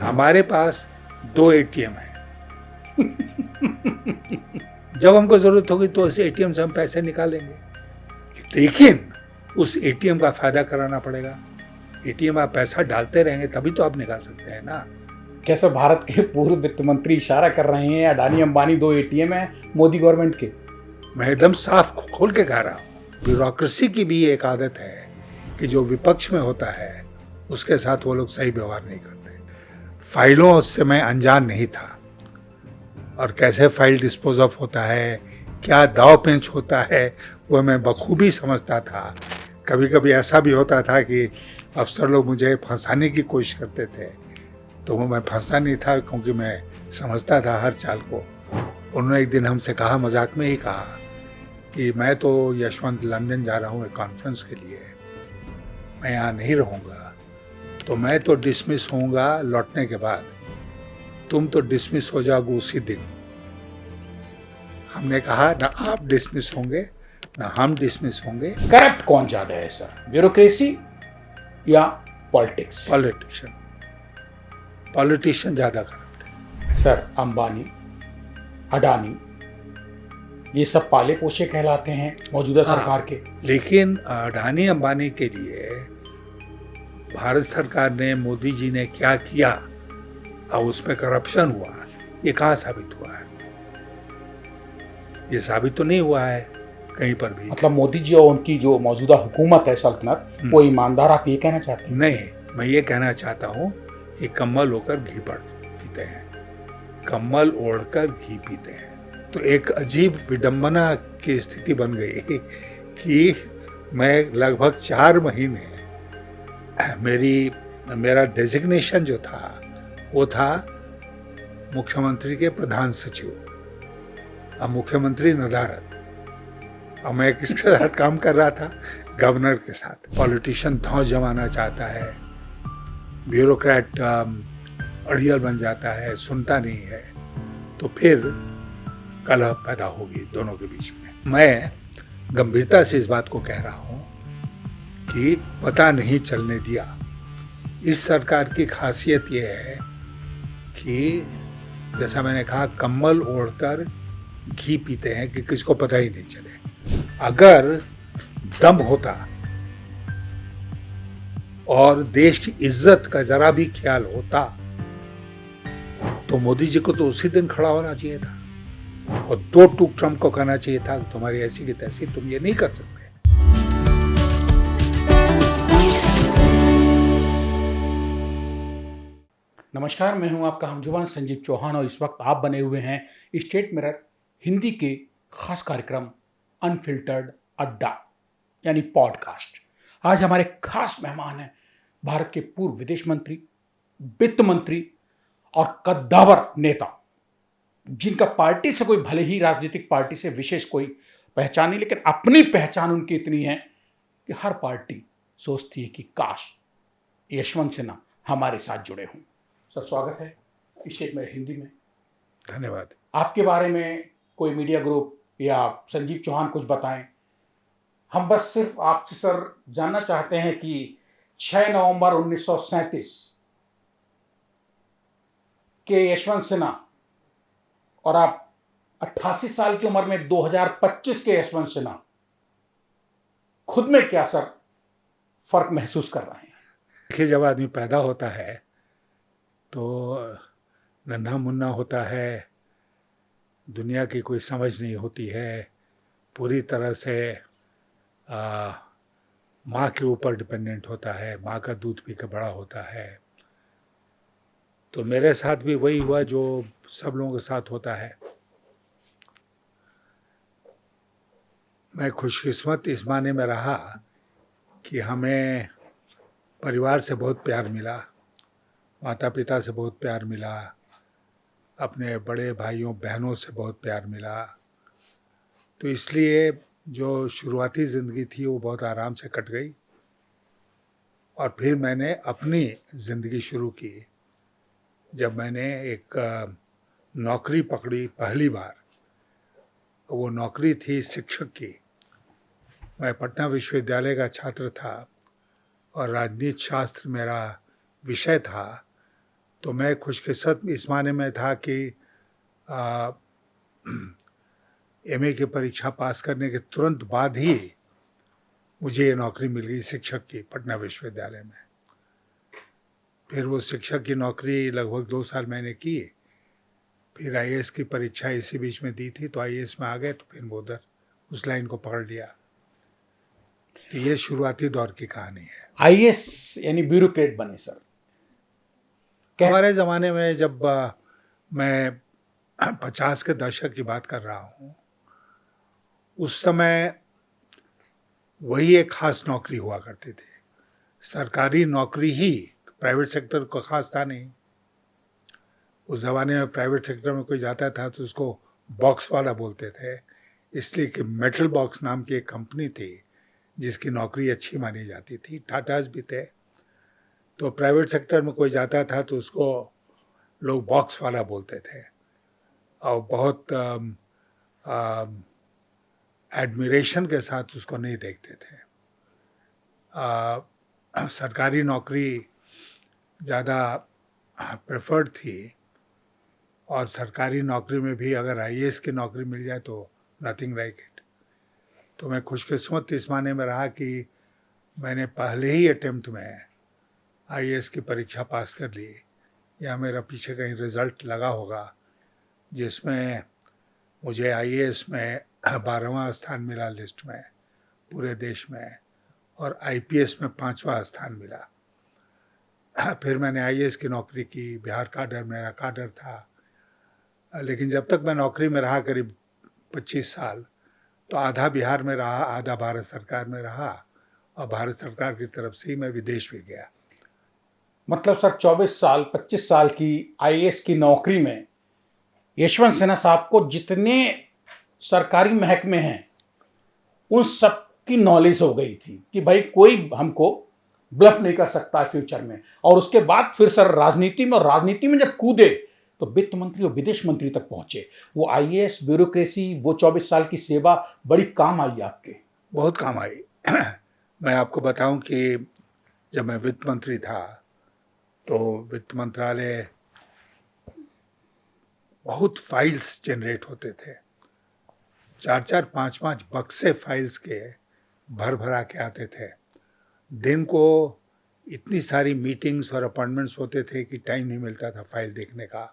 हमारे पास 2 एटीएम है। जब हमको जरूरत होगी तो उस एटीएम से हम पैसे निकालेंगे, लेकिन उस एटीएम का फायदा कराना पड़ेगा। एटीएम आप पैसा डालते रहेंगे तभी तो आप निकाल सकते हैं ना। कैसे भारत के पूर्व वित्त मंत्री इशारा कर रहे हैं अडानी अंबानी 2 एटीएम है मोदी गवर्नमेंट के। मैं एकदम साफ खोल के कह रहा हूँ। ब्यूरोक्रेसी की भी एक आदत है कि जो विपक्ष में होता है उसके साथ वो लोग सही व्यवहार नहीं करते। फाइलों से मैं अनजान नहीं था, और कैसे फाइल डिस्पोज ऑफ होता है, क्या दाव पेंच होता है, वो मैं बखूबी समझता था। कभी कभी ऐसा भी होता था कि अफसर लोग मुझे फंसाने की कोशिश करते थे, तो वो मैं फंसा नहीं था क्योंकि मैं समझता था हर चाल को। उन्होंने एक दिन हमसे कहा, मजाक में ही कहा, कि मैं तो यशवंत लंदन जा रहा हूँ एक कॉन्फ्रेंस के लिए, मैं यहाँ नहीं रहूँगा, तो मैं तो डिसमिस होऊंगा लौटने के बाद, तुम तो डिसमिस हो जाओगे उसी दिन। हमने कहा ना आप डिसमिस होंगे ना हम डिसमिस होंगे। करप्ट कौन ज्यादा है सर, ब्यूरोक्रेसी या पॉलिटिक्स? पॉलिटिशियन ज्यादा करप्ट है। सर अंबानी अडानी ये सब पाले पोषे कहलाते हैं मौजूदा सरकार के। लेकिन अडानी अंबानी के लिए भारत सरकार ने, मोदी जी ने क्या किया और उसमें करप्शन हुआ, ये कहाँ साबित हुआ है? ये साबित तो नहीं हुआ है कहीं पर भी। मतलब मोदी जी और उनकी जो मौजूदा हुकूमत है, सल्तनत, वो ईमानदार, आप ये कहना चाहते हैं? नहीं, मैं ये कहना चाहता हूँ कि कम्बल होकर घी पीते हैं, कम्बल ओढ़कर घी पीते हैं। तो एक अजीब विडंबना की स्थिति बन गई कि मैं लगभग 4 महीने, मेरा डेजिग्नेशन जो था वो था मुख्यमंत्री के प्रधान सचिव, अब मुख्यमंत्री नदारत, और मैं किसके साथ काम कर रहा था? गवर्नर के साथ। पॉलिटिशियन धौंस जमाना चाहता है, ब्यूरोक्रेट अड़ियल बन जाता है, सुनता नहीं है, तो फिर कलह पैदा होगी दोनों के बीच में। मैं गंभीरता से इस बात को कह रहा हूं कि पता नहीं चलने दिया। इस सरकार की खासियत यह है कि जैसा मैंने कहा, कम्बल ओढ़कर घी पीते हैं कि किसको पता ही नहीं चले। अगर दम होता और देश की इज्जत का जरा भी ख्याल होता तो मोदी जी को तो उसी दिन खड़ा होना चाहिए था और 2 टूक ट्रम्प को कहना चाहिए था, तुम्हारी ऐसी की तैसी, तुम ये नहीं कर सकते। नमस्कार, मैं हूं आपका हमजुबान संजीव चौहान और इस वक्त आप बने हुए हैं स्टेट मिरर हिंदी के खास कार्यक्रम अनफिल्टर्ड अड्डा यानी पॉडकास्ट। आज हमारे खास मेहमान हैं भारत के पूर्व विदेश मंत्री, वित्त मंत्री और कद्दावर नेता, जिनका पार्टी से कोई, भले ही राजनीतिक पार्टी से विशेष कोई पहचान नहीं, लेकिन अपनी पहचान उनकी इतनी है कि हर पार्टी सोचती है कि काश यशवंत सिन्हा हमारे साथ जुड़े हों। सर स्वागत है स्टेट में हिंदी में। धन्यवाद। आपके बारे में कोई मीडिया ग्रुप या संजीव चौहान कुछ बताएं। हम बस सिर्फ आपसे सर जानना चाहते हैं कि 6 नवंबर 1937 के यशवंत सिन्हा और आप 88 साल की उम्र में 2025 के यशवंत सिन्हा, खुद में क्या सर फर्क महसूस कर रहे हैं? देखिए, जब आदमी पैदा होता है तो नन्हा मुन्ना होता है, दुनिया की कोई समझ नहीं होती है, पूरी तरह से माँ के ऊपर डिपेंडेंट होता है, माँ का दूध पी के बड़ा होता है। तो मेरे साथ भी वही हुआ जो सब लोगों के साथ होता है। मैं खुशकिस्मत इस माने में रहा कि हमें परिवार से बहुत प्यार मिला, माता पिता से बहुत प्यार मिला, अपने बड़े भाइयों बहनों से बहुत प्यार मिला। तो इसलिए जो शुरुआती ज़िंदगी थी वो बहुत आराम से कट गई, और फिर मैंने अपनी ज़िंदगी शुरू की जब मैंने एक नौकरी पकड़ी पहली बार। वो नौकरी थी शिक्षक की। मैं पटना विश्वविद्यालय का छात्र था और राजनीति शास्त्र मेरा विषय था। तो मैं खुशकिस्मत इस माने में था कि एमए की परीक्षा पास करने के तुरंत बाद ही मुझे ये नौकरी मिल गई शिक्षक की पटना विश्वविद्यालय में। फिर वो शिक्षक की नौकरी लगभग 2 साल मैंने की। फिर आईएएस की परीक्षा इसी बीच में दी थी, तो आईएएस में आ गए, तो फिर वो उधर उस लाइन को पकड़ लिया। तो ये शुरुआती दौर की कहानी है। आईएएस यानी ब्यूरोक्रेट बने सर? हमारे ज़माने में जब मैं 50 के दशक की बात कर रहा हूँ, उस समय वही एक खास नौकरी हुआ करती थी। सरकारी नौकरी ही, प्राइवेट सेक्टर को खास था नहीं। उस ज़माने में प्राइवेट सेक्टर में कोई जाता था तो उसको बॉक्स वाला बोलते थे, इसलिए कि मेटल बॉक्स नाम की एक कंपनी थी जिसकी नौकरी अच्छी मानी जाती थी। टाटाज भी थे। तो प्राइवेट सेक्टर में कोई जाता था तो उसको लोग बॉक्स वाला बोलते थे और बहुत एडमिरेशन के साथ उसको नहीं देखते थे। सरकारी नौकरी ज़्यादा प्रेफर्ड थी, और सरकारी नौकरी में भी अगर आईएएस की नौकरी मिल जाए तो नथिंग लाइक इट। तो मैं खुशकिस्मत इस माने में रहा कि मैंने पहले ही अटेम्प्ट में आईएएस की परीक्षा पास कर ली, या मेरा पीछे कहीं रिज़ल्ट लगा होगा जिसमें मुझे आईएएस में 12वां स्थान मिला लिस्ट में पूरे देश में, और आईपीएस में 5वां स्थान मिला। फिर मैंने आईएएस की नौकरी की, बिहार काडर मेरा काडर था। लेकिन जब तक मैं नौकरी में रहा करीब 25 साल, तो आधा बिहार में रहा, आधा भारत सरकार में रहा, और भारत सरकार की तरफ से ही मैं विदेश भी गया। मतलब सर 24 साल 25 साल की आईएएस की नौकरी में यशवंत सिन्हा साहब को जितने सरकारी महकमे हैं उन सब की नॉलेज हो गई थी कि भाई कोई हमको ब्लफ नहीं कर सकता है फ्यूचर में। और उसके बाद फिर सर राजनीति में, और राजनीति में जब कूदे तो वित्त मंत्री और विदेश मंत्री तक पहुंचे। वो आईएएस ब्यूरोक्रेसी, वो 24 साल की सेवा बड़ी काम आई आपके? बहुत काम आई। मैं आपको बताऊं कि जब मैं वित्त मंत्री था तो वित्त मंत्रालय बहुत फाइल्स जनरेट होते थे। 4-4, 5-5 बक्से फाइल्स के भर भरा के आते थे। दिन को इतनी सारी मीटिंग्स और अपॉइंटमेंट्स होते थे कि टाइम नहीं मिलता था फाइल देखने का।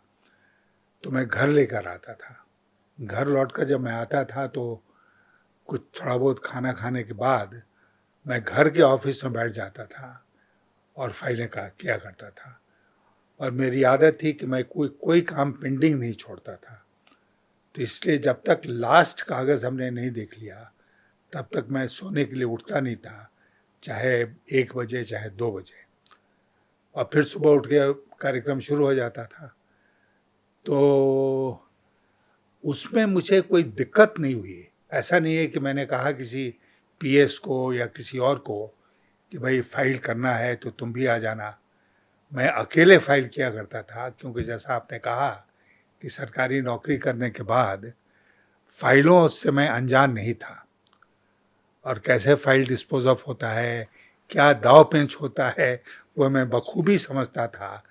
तो मैं घर लेकर आता था। घर लौटकर जब मैं आता था तो कुछ थोड़ा बहुत खाना खाने के बाद मैं घर के ऑफिस में बैठ जाता था और फाइलें किया करता था। और मेरी आदत थी कि मैं कोई काम पेंडिंग नहीं छोड़ता था। तो इसलिए जब तक लास्ट कागज़ हमने नहीं देख लिया तब तक मैं सोने के लिए उठता नहीं था, चाहे 1 बजे चाहे 2 बजे। और फिर सुबह उठ के कार्यक्रम शुरू हो जाता था। तो उसमें मुझे कोई दिक्कत नहीं हुई। ऐसा नहीं है कि मैंने कहा किसी पीएस को या किसी और को कि भाई फाइल करना है तो तुम भी आ जाना। मैं अकेले फाइल किया करता था, क्योंकि जैसा आपने कहा कि सरकारी नौकरी करने के बाद फाइलों से मैं अनजान नहीं था, और कैसे फाइल डिस्पोज ऑफ होता है, क्या दाव पेंच होता है, वो मैं बखूबी समझता था।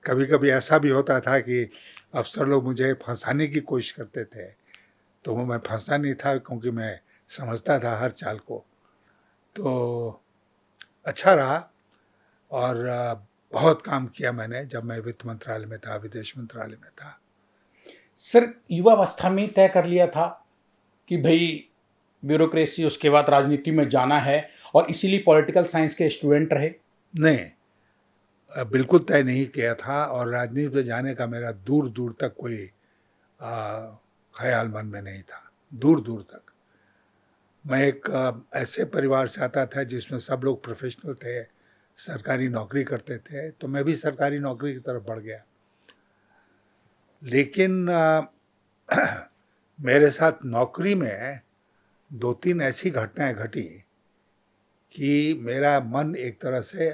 कभी कभी ऐसा भी होता था कि अफसर लोग मुझे फंसाने की कोशिश करते थे, तो वो मैं फंसा नहीं था क्योंकि मैं समझता था हर चाल को। तो अच्छा रहा, और बहुत काम किया मैंने जब मैं वित्त मंत्रालय में था, विदेश मंत्रालय में था। सर युवावस्था में तय कर लिया था कि भाई ब्यूरोक्रेसी, उसके बाद राजनीति में जाना है, और इसीलिए पॉलिटिकल साइंस के स्टूडेंट रहे? नहीं, बिल्कुल तय नहीं किया था, और राजनीति में जाने का मेरा दूर दूर तक कोई ख्याल मन में नहीं था। दूर दूर तक। मैं एक ऐसे परिवार से आता था जिसमें सब लोग प्रोफेशनल थे, सरकारी नौकरी करते थे, तो मैं भी सरकारी नौकरी की तरफ बढ़ गया। लेकिन मेरे साथ नौकरी में 2-3 ऐसी घटनाएं घटी कि मेरा मन एक तरह से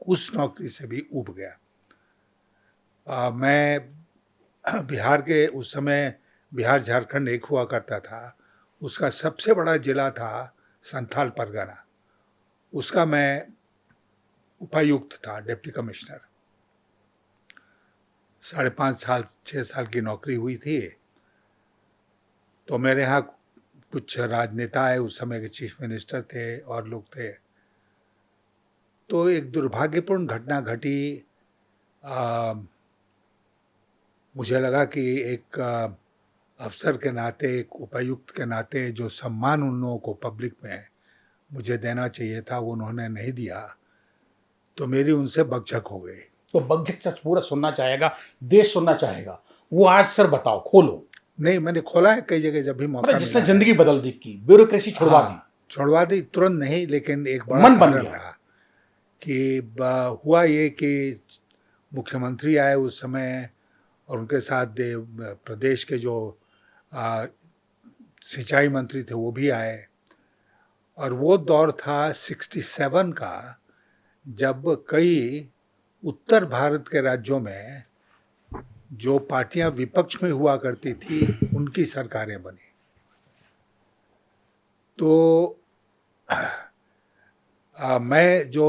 उस नौकरी से भी ऊब गया। मैं बिहार के, उस समय बिहार झारखंड एक हुआ करता था, उसका सबसे बड़ा जिला था संथाल परगना। उसका मैं उपायुक्त था, डिप्टी कमिश्नर। 5.5 साल 6 साल की नौकरी हुई थी। तो मेरे यहाँ कुछ राजनेता आए, उस समय के चीफ मिनिस्टर थे और लोग थे। तो एक दुर्भाग्यपूर्ण घटना घटी। आ, मुझे लगा कि एक अफसर के नाते, एक उपायुक्त के नाते जो सम्मान उन लोगों को पब्लिक में मुझे देना चाहिए था, वो उन्होंने नहीं दिया। तो मेरी उनसे बकझक हो गई। तो बग्झक सच पूरा सुनना चाहेगा, देश सुनना चाहेगा, वो आज सर बताओ, खोलो। नहीं, मैंने खोला है कई जगह जब भी मौका मतलब जिसने मिला है। जिंदगी बदल दी की, ब्यूरोक्रेसी छुड़वा दी, हाँ, छुड़वा दी तुरंत नहीं, लेकिन एक बड़ा मन बन कारण गया। रहा कि हुआ ये कि मुख्यमंत्री आए उस समय, और उनके साथ प्रदेश के जो आ, सिंचाई मंत्री थे वो भी आए। और वो दौर था 67 का, जब कई उत्तर भारत के राज्यों में जो पार्टियां विपक्ष में हुआ करती थी उनकी सरकारें बनी। तो मैं जो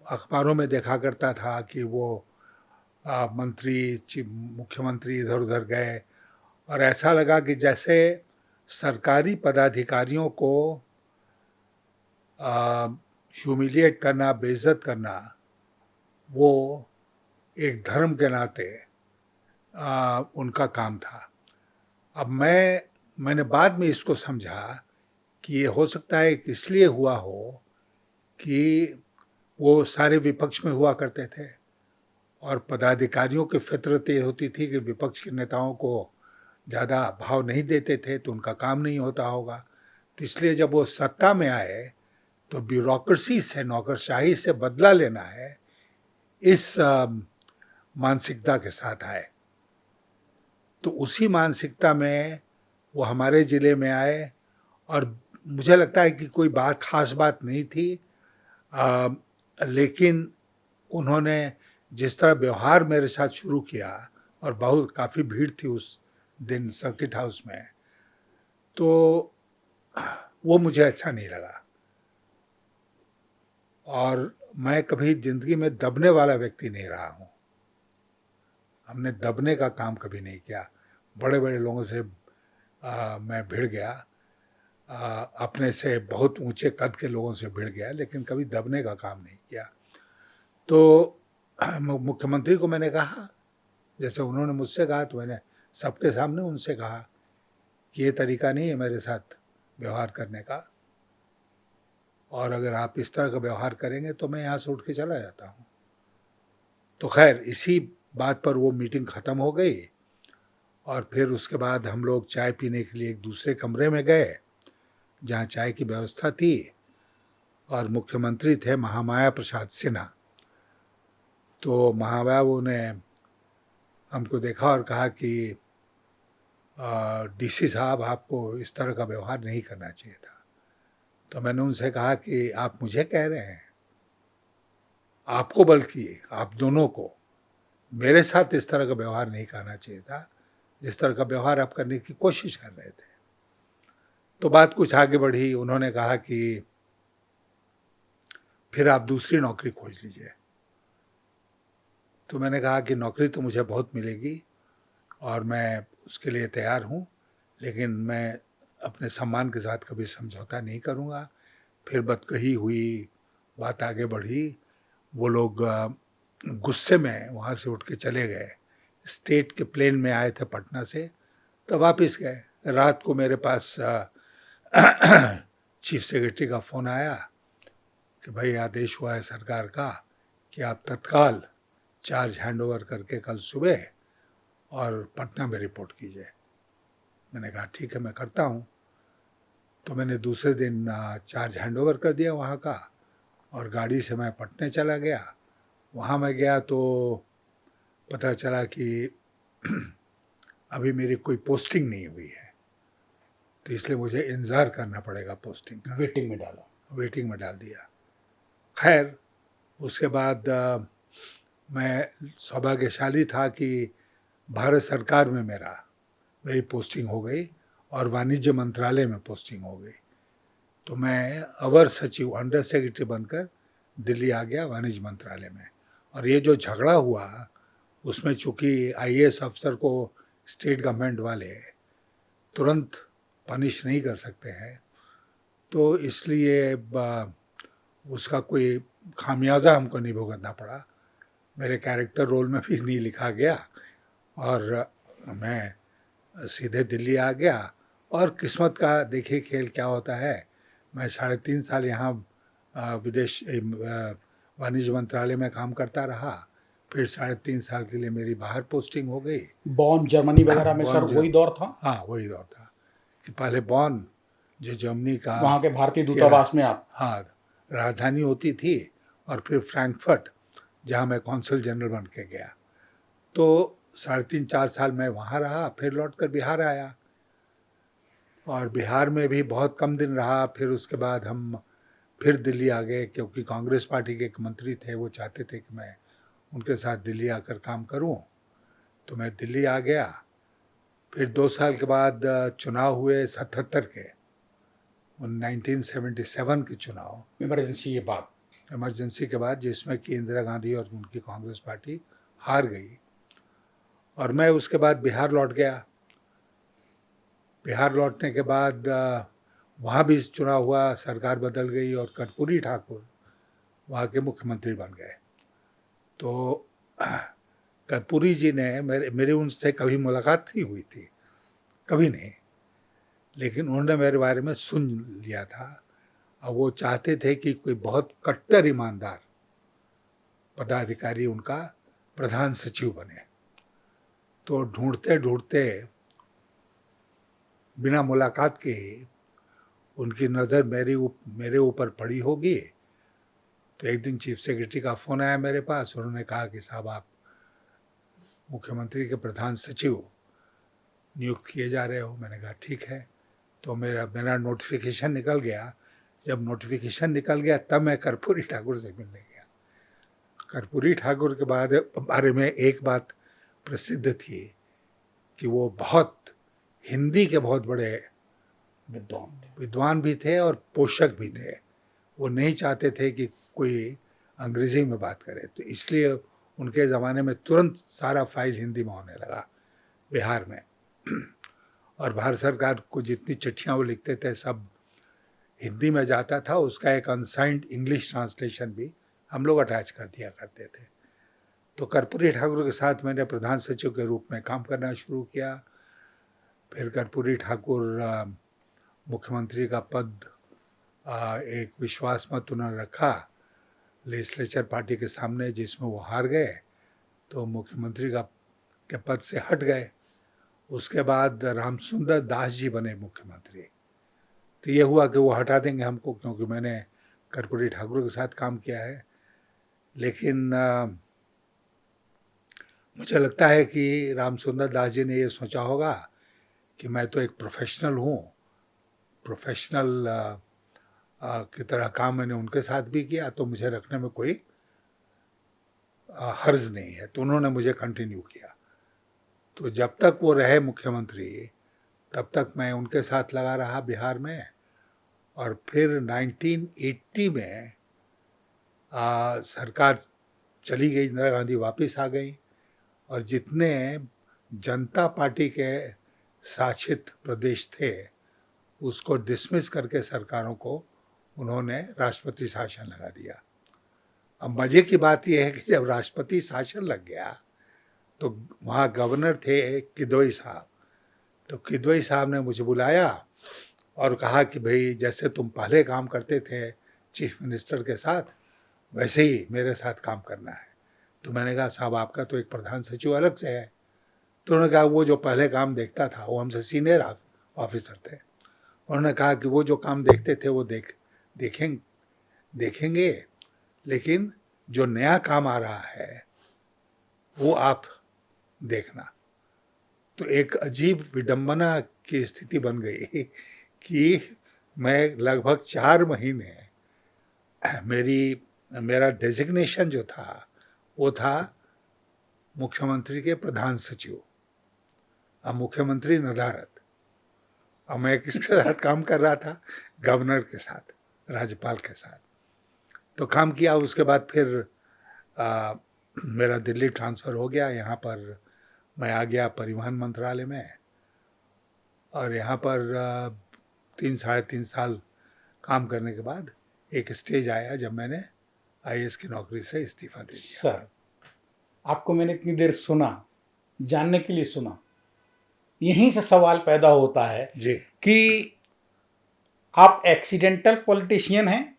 अखबारों में देखा करता था कि वो मंत्री, मुख्यमंत्री इधर उधर गए, और ऐसा लगा कि जैसे सरकारी पदाधिकारियों को ह्यूमिलिएट करना, बेइज्जत करना, वो एक धर्म के नाते उनका काम था। अब मैंने बाद में इसको समझा कि ये हो सकता है कि इसलिए हुआ हो कि वो सारे विपक्ष में हुआ करते थे, और पदाधिकारियों की फितरत ये होती थी कि विपक्ष के नेताओं को ज़्यादा भाव नहीं देते थे, तो उनका काम नहीं होता होगा। तो इसलिए जब वो सत्ता में आए तो ब्यूरोक्रेसी से, नौकरशाही से बदला लेना है, इस मानसिकता के साथ आए। तो उसी मानसिकता में वो हमारे ज़िले में आए, और मुझे लगता है कि कोई खास बात नहीं थी, लेकिन उन्होंने जिस तरह व्यवहार मेरे साथ शुरू किया, और बहुत काफ़ी भीड़ थी उस दिन सर्किट हाउस में, तो वो मुझे अच्छा नहीं लगा। और मैं कभी ज़िंदगी में दबने वाला व्यक्ति नहीं रहा हूँ। हमने दबने का काम कभी नहीं किया। बड़े बड़े लोगों से मैं भिड़ गया, अपने से बहुत ऊंचे कद के लोगों से भिड़ गया, लेकिन कभी दबने का काम नहीं किया। तो मुख्यमंत्री को मैंने कहा, जैसे उन्होंने मुझसे कहा, तो मैंने सबके सामने उनसे कहा कि ये तरीका नहीं है मेरे साथ व्यवहार करने का, और अगर आप इस तरह का व्यवहार करेंगे तो मैं यहाँ से उठ के चला जाता हूँ। तो खैर, इसी बात पर वो मीटिंग ख़त्म हो गई, और फिर उसके बाद हम लोग चाय पीने के लिए एक दूसरे कमरे में गए जहाँ चाय की व्यवस्था थी, और मुख्यमंत्री थे महामाया प्रसाद सिन्हा। तो महाबाबू ने हमको देखा और कहा कि डीसी साहब, आपको इस तरह का व्यवहार नहीं करना चाहिए था। तो मैंने उनसे कहा कि आप मुझे कह रहे हैं, आपको बल्कि आप दोनों को मेरे साथ इस तरह का व्यवहार नहीं करना चाहिए था, जिस तरह का व्यवहार आप करने की कोशिश कर रहे थे। तो बात कुछ आगे बढ़ी। उन्होंने कहा कि फिर आप दूसरी नौकरी खोज लीजिए। तो मैंने कहा कि नौकरी तो मुझे बहुत मिलेगी और मैं उसके लिए तैयार हूँ, लेकिन मैं अपने सम्मान के साथ कभी समझौता नहीं करूँगा। फिर बतकही हुई, बात आगे बढ़ी। वो लोग गुस्से में वहाँ से उठ के चले गए। स्टेट के प्लेन में आए थे पटना से, तो वापस गए। रात को मेरे पास चीफ सेक्रेटरी का फ़ोन आया कि भाई आदेश हुआ है सरकार का कि आप तत्काल चार्ज हैंडओवर करके कल सुबह और पटना में रिपोर्ट कीजिए। मैंने कहा ठीक है, मैं करता हूँ। तो मैंने दूसरे दिन चार्ज हैंडओवर कर दिया वहाँ का, और गाड़ी से मैं पटने चला गया। वहाँ मैं गया तो पता चला कि अभी मेरी कोई पोस्टिंग नहीं हुई है, तो इसलिए मुझे इंतज़ार करना पड़ेगा पोस्टिंग का। वेटिंग में डाला। वेटिंग में डाल दिया। खैर, उसके बाद मैं सौभाग्यशाली था कि भारत सरकार में मेरी पोस्टिंग हो गई, और वाणिज्य मंत्रालय में पोस्टिंग हो गई। तो मैं अवर सचिव, अंडर सेक्रेटरी बनकर दिल्ली आ गया वाणिज्य मंत्रालय में। और ये जो झगड़ा हुआ उसमें चूंकि आईएएस अफसर को स्टेट गवर्नमेंट वाले तुरंत पनिश नहीं कर सकते हैं, तो इसलिए उसका कोई खामियाजा हमको नहीं भुगतना पड़ा। मेरे कैरेक्टर रोल में भी नहीं लिखा गया और मैं सीधे दिल्ली आ गया। और किस्मत का देखिए खेल क्या होता है, मैं 3.5 साल यहाँ विदेश वाणिज्य मंत्रालय में काम करता रहा, फिर 3.5 साल के लिए मेरी बाहर पोस्टिंग हो गई। बॉन जर्मनी वगैरह में सर बॉन वही दौर था? हाँ, वही दौर था कि पहले बॉन जो जर्मनी का वहाँ के भारतीय दूतावास में आप? हाँ, राजधानी होती थी, और फिर फ्रैंकफर्ट जहाँ मैं कौंसल जनरल बन के गया। तो 3.5-4 साल मैं वहाँ रहा, फिर लौट कर बिहार आया और बिहार में भी बहुत कम दिन रहा। फिर उसके बाद हम फिर दिल्ली आ गए, क्योंकि कांग्रेस पार्टी के एक मंत्री थे, वो चाहते थे कि मैं उनके साथ दिल्ली आकर काम करूं, तो मैं दिल्ली आ गया। फिर 2 साल के बाद चुनाव हुए 77 के, 1977 के चुनाव, इमरजेंसी ये बात, इमरजेंसी के बाद, जिसमें कि इंदिरा गांधी और उनकी कांग्रेस पार्टी हार गई। और मैं उसके बाद बिहार लौट गया। बिहार लौटने के बाद वहाँ भी चुनाव हुआ, सरकार बदल गई और कर्पूरी ठाकुर वहाँ के मुख्यमंत्री बन गए। तो कर्पूरी जी ने मेरी उनसे कभी मुलाकात नहीं हुई थी, कभी नहीं, लेकिन उन्होंने मेरे बारे में सुन लिया था और वो चाहते थे कि कोई बहुत कट्टर ईमानदार पदाधिकारी उनका प्रधान सचिव बने। तो ढूंढते ढूंढते बिना मुलाकात के ही उनकी नज़र मेरे ऊपर पड़ी होगी। तो एक दिन चीफ सेक्रेटरी का फ़ोन आया मेरे पास, उन्होंने कहा कि साहब आप मुख्यमंत्री के प्रधान सचिव नियुक्त किए जा रहे हो। मैंने कहा ठीक है। तो मेरा नोटिफिकेशन निकल गया। जब नोटिफिकेशन निकल गया तब मैं कर्पूरी ठाकुर से मिलने गया। कर्पूरी ठाकुर के बारे में एक बात प्रसिद्ध थी कि वो बहुत हिंदी के बहुत बड़े विद्वान भी थे और पोषक भी थे। वो नहीं चाहते थे कि कोई अंग्रेजी में बात करे, तो इसलिए उनके ज़माने में तुरंत सारा फाइल हिंदी में होने लगा बिहार में। और भारत सरकार को जितनी चिट्ठियाँ वो लिखते थे सब हिंदी में जाता था। उसका एक अनसाइंड इंग्लिश ट्रांसलेशन भी हम लोग अटैच कर दिया करते थे। तो कर्पूरी ठाकुर के साथ मैंने प्रधान सचिव के रूप में काम करना शुरू किया। फिर कर्पूरी ठाकुर मुख्यमंत्री का पद एक विश्वास मत उन्होंने रखा लेजिस्लेचर पार्टी के सामने, जिसमें वो हार गए, तो मुख्यमंत्री के पद से हट गए। उसके बाद रामसुंदर दास जी बने मुख्यमंत्री। तो ये हुआ कि वो हटा देंगे हमको, क्योंकि मैंने कर्पूरी ठाकुर के साथ काम किया है। लेकिन मुझे लगता है कि रामसुंदर दास जी ने ये सोचा होगा कि मैं तो एक प्रोफेशनल हूँ, प्रोफेशनल की तरह काम मैंने उनके साथ भी किया, तो मुझे रखने में कोई हर्ज नहीं है। तो उन्होंने मुझे कंटिन्यू किया। तो जब तक वो रहे मुख्यमंत्री तब तक मैं उनके साथ लगा रहा बिहार में। और फिर 1980 में सरकार चली गई, इंदिरा गांधी वापस आ गई, और जितने जनता पार्टी के शासित प्रदेश थे उसको डिसमिस करके सरकारों को उन्होंने राष्ट्रपति शासन लगा दिया। अब मज़े की बात यह है कि जब राष्ट्रपति शासन लग गया तो वहाँ गवर्नर थे किदवई साहब। तो किदवई साहब ने मुझे बुलाया और कहा कि भाई जैसे तुम पहले काम करते थे चीफ मिनिस्टर के साथ, वैसे ही मेरे साथ काम करना है। तो मैंने कहा साहब आपका तो एक प्रधान सचिव अलग से है। तो उन्होंने कहा वो जो पहले काम देखता था, वो हमसे सीनियर ऑफिसर थे, उन्होंने कहा कि वो जो काम देखते थे वो देखेंगे, लेकिन जो नया काम आ रहा है वो आप देखना। तो एक अजीब विडंबना की स्थिति बन गई कि मैं लगभग 4 महीने मेरा डेजिग्नेशन जो था वो था मुख्यमंत्री के प्रधान सचिव। अब मुख्यमंत्री नदारत, अब मैं किसके साथ काम कर रहा था? गवर्नर के साथ, राज्यपाल के साथ। तो काम किया। उसके बाद फिर मेरा दिल्ली ट्रांसफ़र हो गया, यहाँ पर मैं आ गया परिवहन मंत्रालय में, और यहाँ पर 3 साढ़े 3 साल काम करने के बाद एक स्टेज आया जब मैंने आईएएस की नौकरी से इस्तीफा दे दिया। सर, आपको मैंने इतनी देर सुना, जानने के लिए सुना, यहीं से सवाल पैदा होता है जी। कि आप एक्सीडेंटल पॉलिटिशियन हैं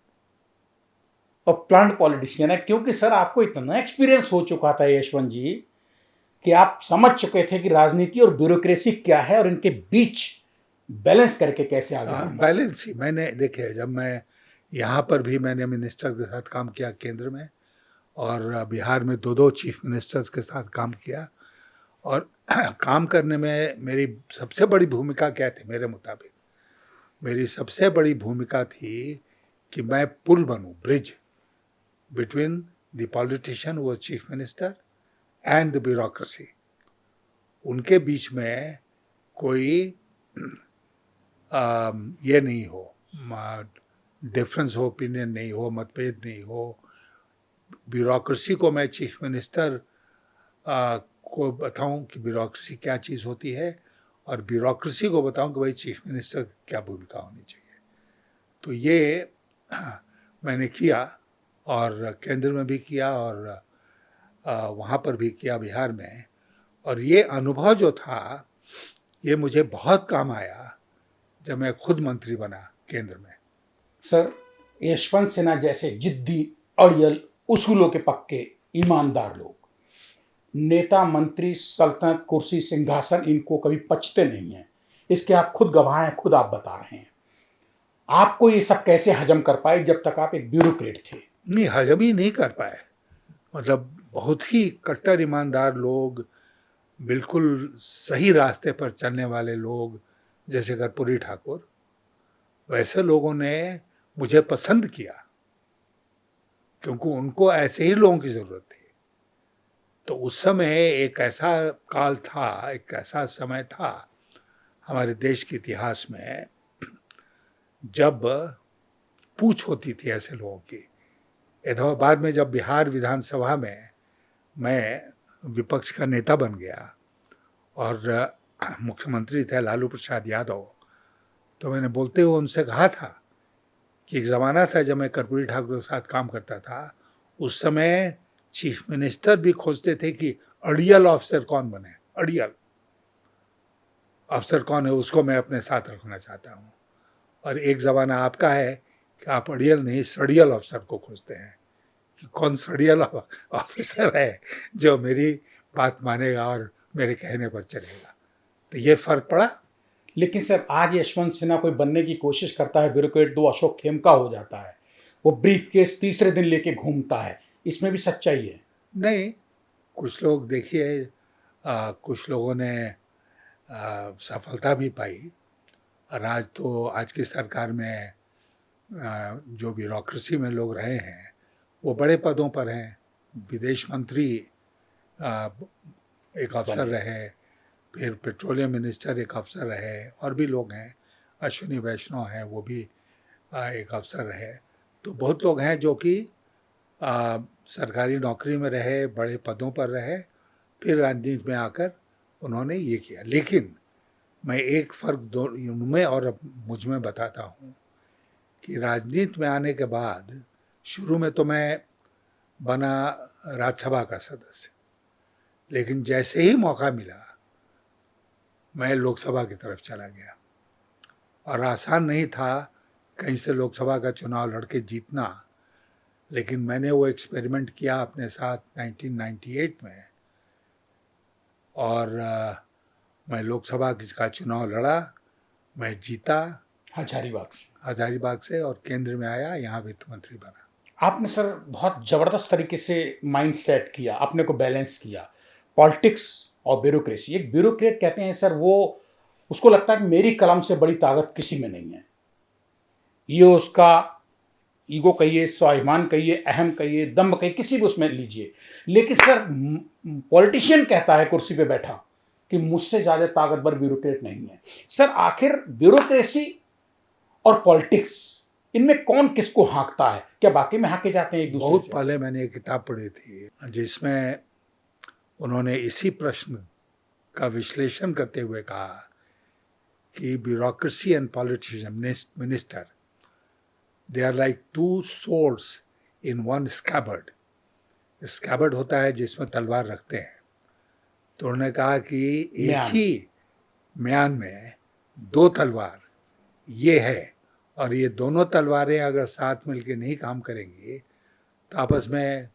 और प्लान्ड पॉलिटिशियन है, क्योंकि सर आपको इतना एक्सपीरियंस हो चुका था यशवंत जी कि आप समझ चुके थे कि राजनीति और ब्यूरोक्रेसी क्या है और इनके बीच बैलेंस करके कैसे आगे बढ़ना है। बैलेंस ही मैंने देखिए, जब मैं यहाँ पर भी मैंने मिनिस्टर के साथ काम किया केंद्र में, और बिहार में 2 चीफ मिनिस्टर्स के साथ काम किया, और काम करने में मेरी सबसे बड़ी भूमिका क्या थी? मेरे मुताबिक मेरी सबसे बड़ी भूमिका थी कि मैं पुल बनूं, ब्रिज बिटवीन द पॉलिटिशियन वो chief minister and the bureaucracy. उनके बीच में कोई ये नहीं हो, डिफरेंस हो, ओपिनियन नहीं हो, मतभेद नहीं हो। ब्यूरोक्रेसी को मैं चीफ मिनिस्टर को बताऊं कि ब्यूरोक्रेसी क्या चीज़ होती है, और ब्यूरोक्रेसी को बताऊं कि भाई चीफ मिनिस्टर की क्या भूमिका होनी चाहिए। तो ये मैंने किया, और केंद्र में भी किया, और वहाँ पर भी किया बिहार में। और ये अनुभव जो था ये मुझे बहुत काम आया जब मैं खुद मंत्री बना केंद्र में। सर, यशवंत सिन्हा जैसे जिद्दी, अड़ियल, उसूलों के पक्के, ईमानदार लोग, नेता, मंत्री, सल्तनत, कुर्सी, सिंहासन, इनको कभी पचते नहीं हैं। इसके आप खुद गवाह हैं, खुद आप बता रहे हैं। आपको ये सब कैसे हजम कर पाए जब तक आप एक ब्यूरोक्रेट थे? नहीं, हजम ही नहीं कर पाए। मतलब बहुत ही कट्टर ईमानदार लोग, बिल्कुल सही रास्ते पर चलने वाले लोग, जैसे कर्पूरी ठाकुर, वैसे लोगों ने मुझे पसंद किया, क्योंकि उनको ऐसे ही लोगों की ज़रूरत थी। तो उस समय एक ऐसा काल था, एक ऐसा समय था हमारे देश के इतिहास में जब पूछ होती थी ऐसे लोगों की। बाद में जब बिहार विधानसभा में मैं विपक्ष का नेता बन गया और मुख्यमंत्री थे लालू प्रसाद यादव, तो मैंने बोलते हुए उनसे कहा था कि एक ज़माना था जब मैं कर्पूरी ठाकुर के साथ काम करता था, उस समय चीफ मिनिस्टर भी खोजते थे कि अड़ियल ऑफिसर कौन बने, अड़ियल अफसर कौन है, उसको मैं अपने साथ रखना चाहता हूँ। और एक ज़माना आपका है कि आप अड़ियल नहीं, सड़ियल अफसर को खोजते हैं कि कौन सड़ियल ऑफिसर है जो मेरी बात मानेगा और मेरे कहने पर चलेगा। तो ये फ़र्क पड़ा। लेकिन सर, आज यशवंत सिन्हा कोई बनने की कोशिश करता है, ब्यूरोक्रेट 2 अशोक खेमका हो जाता है, वो ब्रीफ केस तीसरे दिन लेके घूमता है, इसमें भी सच्चाई है? नहीं, कुछ लोग देखिए, कुछ लोगों ने सफलता भी पाई, और आज तो आज की सरकार में जो ब्यूरोक्रेसी में लोग रहे हैं वो बड़े पदों पर हैं। विदेश मंत्री एक अफसर रहे, फिर पेट्रोलियम मिनिस्टर एक अफसर रहे, और भी लोग हैं, अश्विनी वैष्णव हैं, वो भी एक अफसर रहे। तो बहुत लोग हैं जो कि सरकारी नौकरी में रहे, बड़े पदों पर रहे, फिर राजनीति में आकर उन्होंने ये किया। लेकिन मैं एक फ़र्क उनमें और मुझ में बताता हूँ कि राजनीति में आने के बाद शुरू में तो मैं बना राज्यसभा का सदस्य, लेकिन जैसे ही मौका मिला मैं लोकसभा की तरफ चला गया। और आसान नहीं था कहीं से लोकसभा का चुनाव लड़के जीतना, लेकिन मैंने वो एक्सपेरिमेंट किया अपने साथ 1998 में, और मैं लोकसभा का चुनाव लड़ा, मैं जीता हजारीबाग से, और केंद्र में आया, यहाँ वित्त मंत्री बना। आपने सर बहुत ज़बरदस्त तरीके से माइंड सेट किया, अपने को बैलेंस किया, पॉलिटिक्स और ब्यूरोक्रेसी। एक ब्यूरोक्रेट कहते हैं सर, वो उसको लगता है कि मेरी कलम से बड़ी ताकत किसी में नहीं है। ये उसका ईगो कहिए, स्वाभिमान कहिए, अहम कहिए, दम्भ कहिए, किसी भी उसमें लीजिए। लेकिन सर पॉलिटिशियन कहता है कुर्सी पे बैठा कि मुझसे ज़्यादा ताकतवर ब्यूरोक्रेट नहीं है। सर, आखिर ब्यूरोक्रेसी और पॉलिटिक्स इनमें कौन किसको हाँकता है? क्या वाकई में हाँके जाते हैं एक दूसरे बहुत से? पहले मैंने एक किताब पढ़ी थी जिसमें उन्होंने इसी प्रश्न का विश्लेषण करते हुए कहा कि bureaucracy and politician minister they are like two swords in one scabbard. Scabbard होता है जिसमें तलवार रखते हैं। तो उन्होंने कहा कि एक म्यान। ही म्यान में दो तलवार ये है, और ये दोनों तलवारें अगर साथ मिलकर नहीं काम करेंगी तो आपस में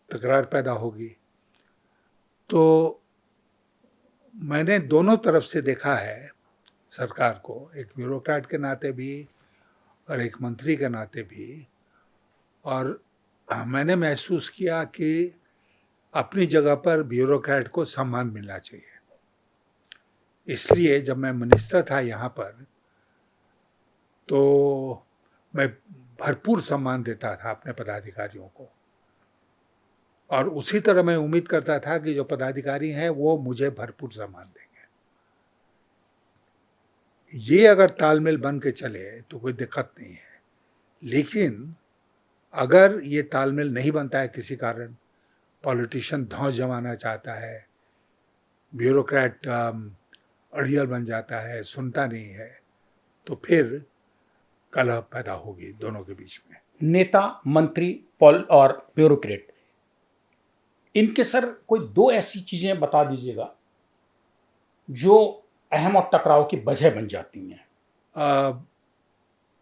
तकरार पैदा होगी। तो मैंने दोनों तरफ से देखा है सरकार को, एक ब्यूरोक्रेट के नाते भी और एक मंत्री के नाते भी, और मैंने महसूस किया कि अपनी जगह पर ब्यूरोक्रेट को सम्मान मिलना चाहिए। इसलिए जब मैं मिनिस्टर था यहाँ पर तो मैं भरपूर सम्मान देता था अपने पदाधिकारियों को, और उसी तरह मैं उम्मीद करता था कि जो पदाधिकारी हैं वो मुझे भरपूर सम्मान देंगे। ये अगर तालमेल बन के चले तो कोई दिक्कत नहीं है, लेकिन अगर ये तालमेल नहीं बनता है किसी कारण, पॉलिटिशियन धौंस जमाना चाहता है, ब्यूरोक्रेट अड़ियल बन जाता है, सुनता नहीं है, तो फिर कलह पैदा होगी दोनों के बीच में। नेता, मंत्री, पॉल और ब्यूरोक्रेट, इनके सर कोई दो ऐसी चीजें बता दीजिएगा जो अहम और टकराव की वजह बन जाती हैं।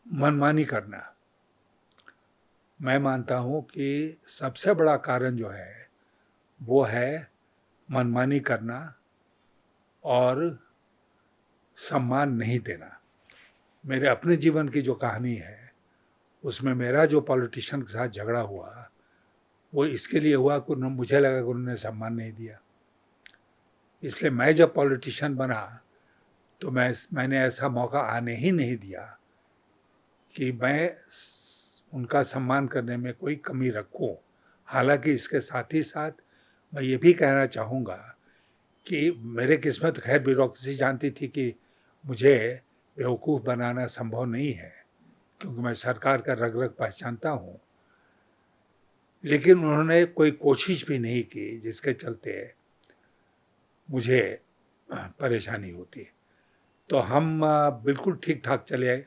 मनमानी करना, मैं मानता हूं कि सबसे बड़ा कारण जो है वो है मनमानी करना और सम्मान नहीं देना। मेरे अपने जीवन की जो कहानी है उसमें मेरा जो पॉलिटिशियन के साथ झगड़ा हुआ वो इसके लिए हुआ कि मुझे लगा कि उन्होंने सम्मान नहीं दिया। इसलिए मैं जब पॉलिटिशियन बना तो मैंने ऐसा मौका आने ही नहीं दिया कि मैं उनका सम्मान करने में कोई कमी रखूं। हालांकि इसके साथ ही साथ मैं ये भी कहना चाहूँगा कि मेरे किस्मत खैर ब्यूरोक्रेसी जानती थी कि मुझे बेवकूफ़ बनाना संभव नहीं है, क्योंकि मैं सरकार का रग रग पहचानता हूँ। लेकिन उन्होंने कोई कोशिश भी नहीं की जिसके चलते मुझे परेशानी होती। तो हम बिल्कुल ठीक ठाक चले आए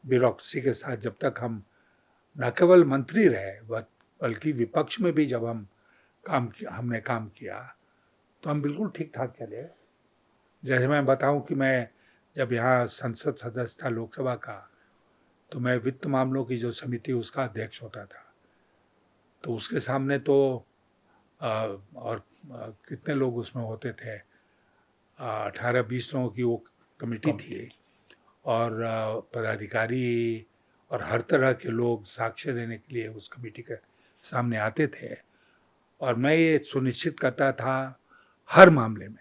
ब्यूरोक्रेसी के साथ, जब तक हम न केवल मंत्री रहे बल्कि विपक्ष में भी जब हमने काम किया तो हम बिल्कुल ठीक ठाक चले। जैसे मैं बताऊं कि मैं जब यहाँ संसद सदस्य था लोकसभा का, तो मैं वित्त मामलों की जो समिति उसका अध्यक्ष होता था। तो उसके सामने तो कितने लोग उसमें होते थे, 18-20 लोगों की वो कमेटी थी, और पदाधिकारी और हर तरह के लोग साक्ष्य देने के लिए उस कमेटी के सामने आते थे। और मैं ये सुनिश्चित करता था हर मामले में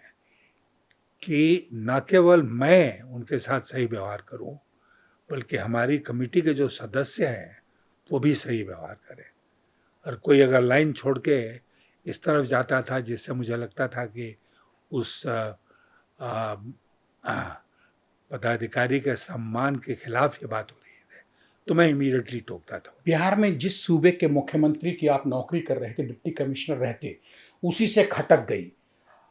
कि न केवल मैं उनके साथ सही व्यवहार करूं, बल्कि हमारी कमेटी के जो सदस्य हैं वो भी सही व्यवहार करें। और कोई अगर लाइन छोड़ के इस तरफ जाता था जिससे मुझे लगता था कि उस पदाधिकारी के सम्मान के खिलाफ ये बात हो रही है, तो मैं इमीडिएटली टोकता था। बिहार में जिस सूबे के मुख्यमंत्री की आप नौकरी कर रहे थे, डिप्टी कमिश्नर रहे थे, उसी से खटक गई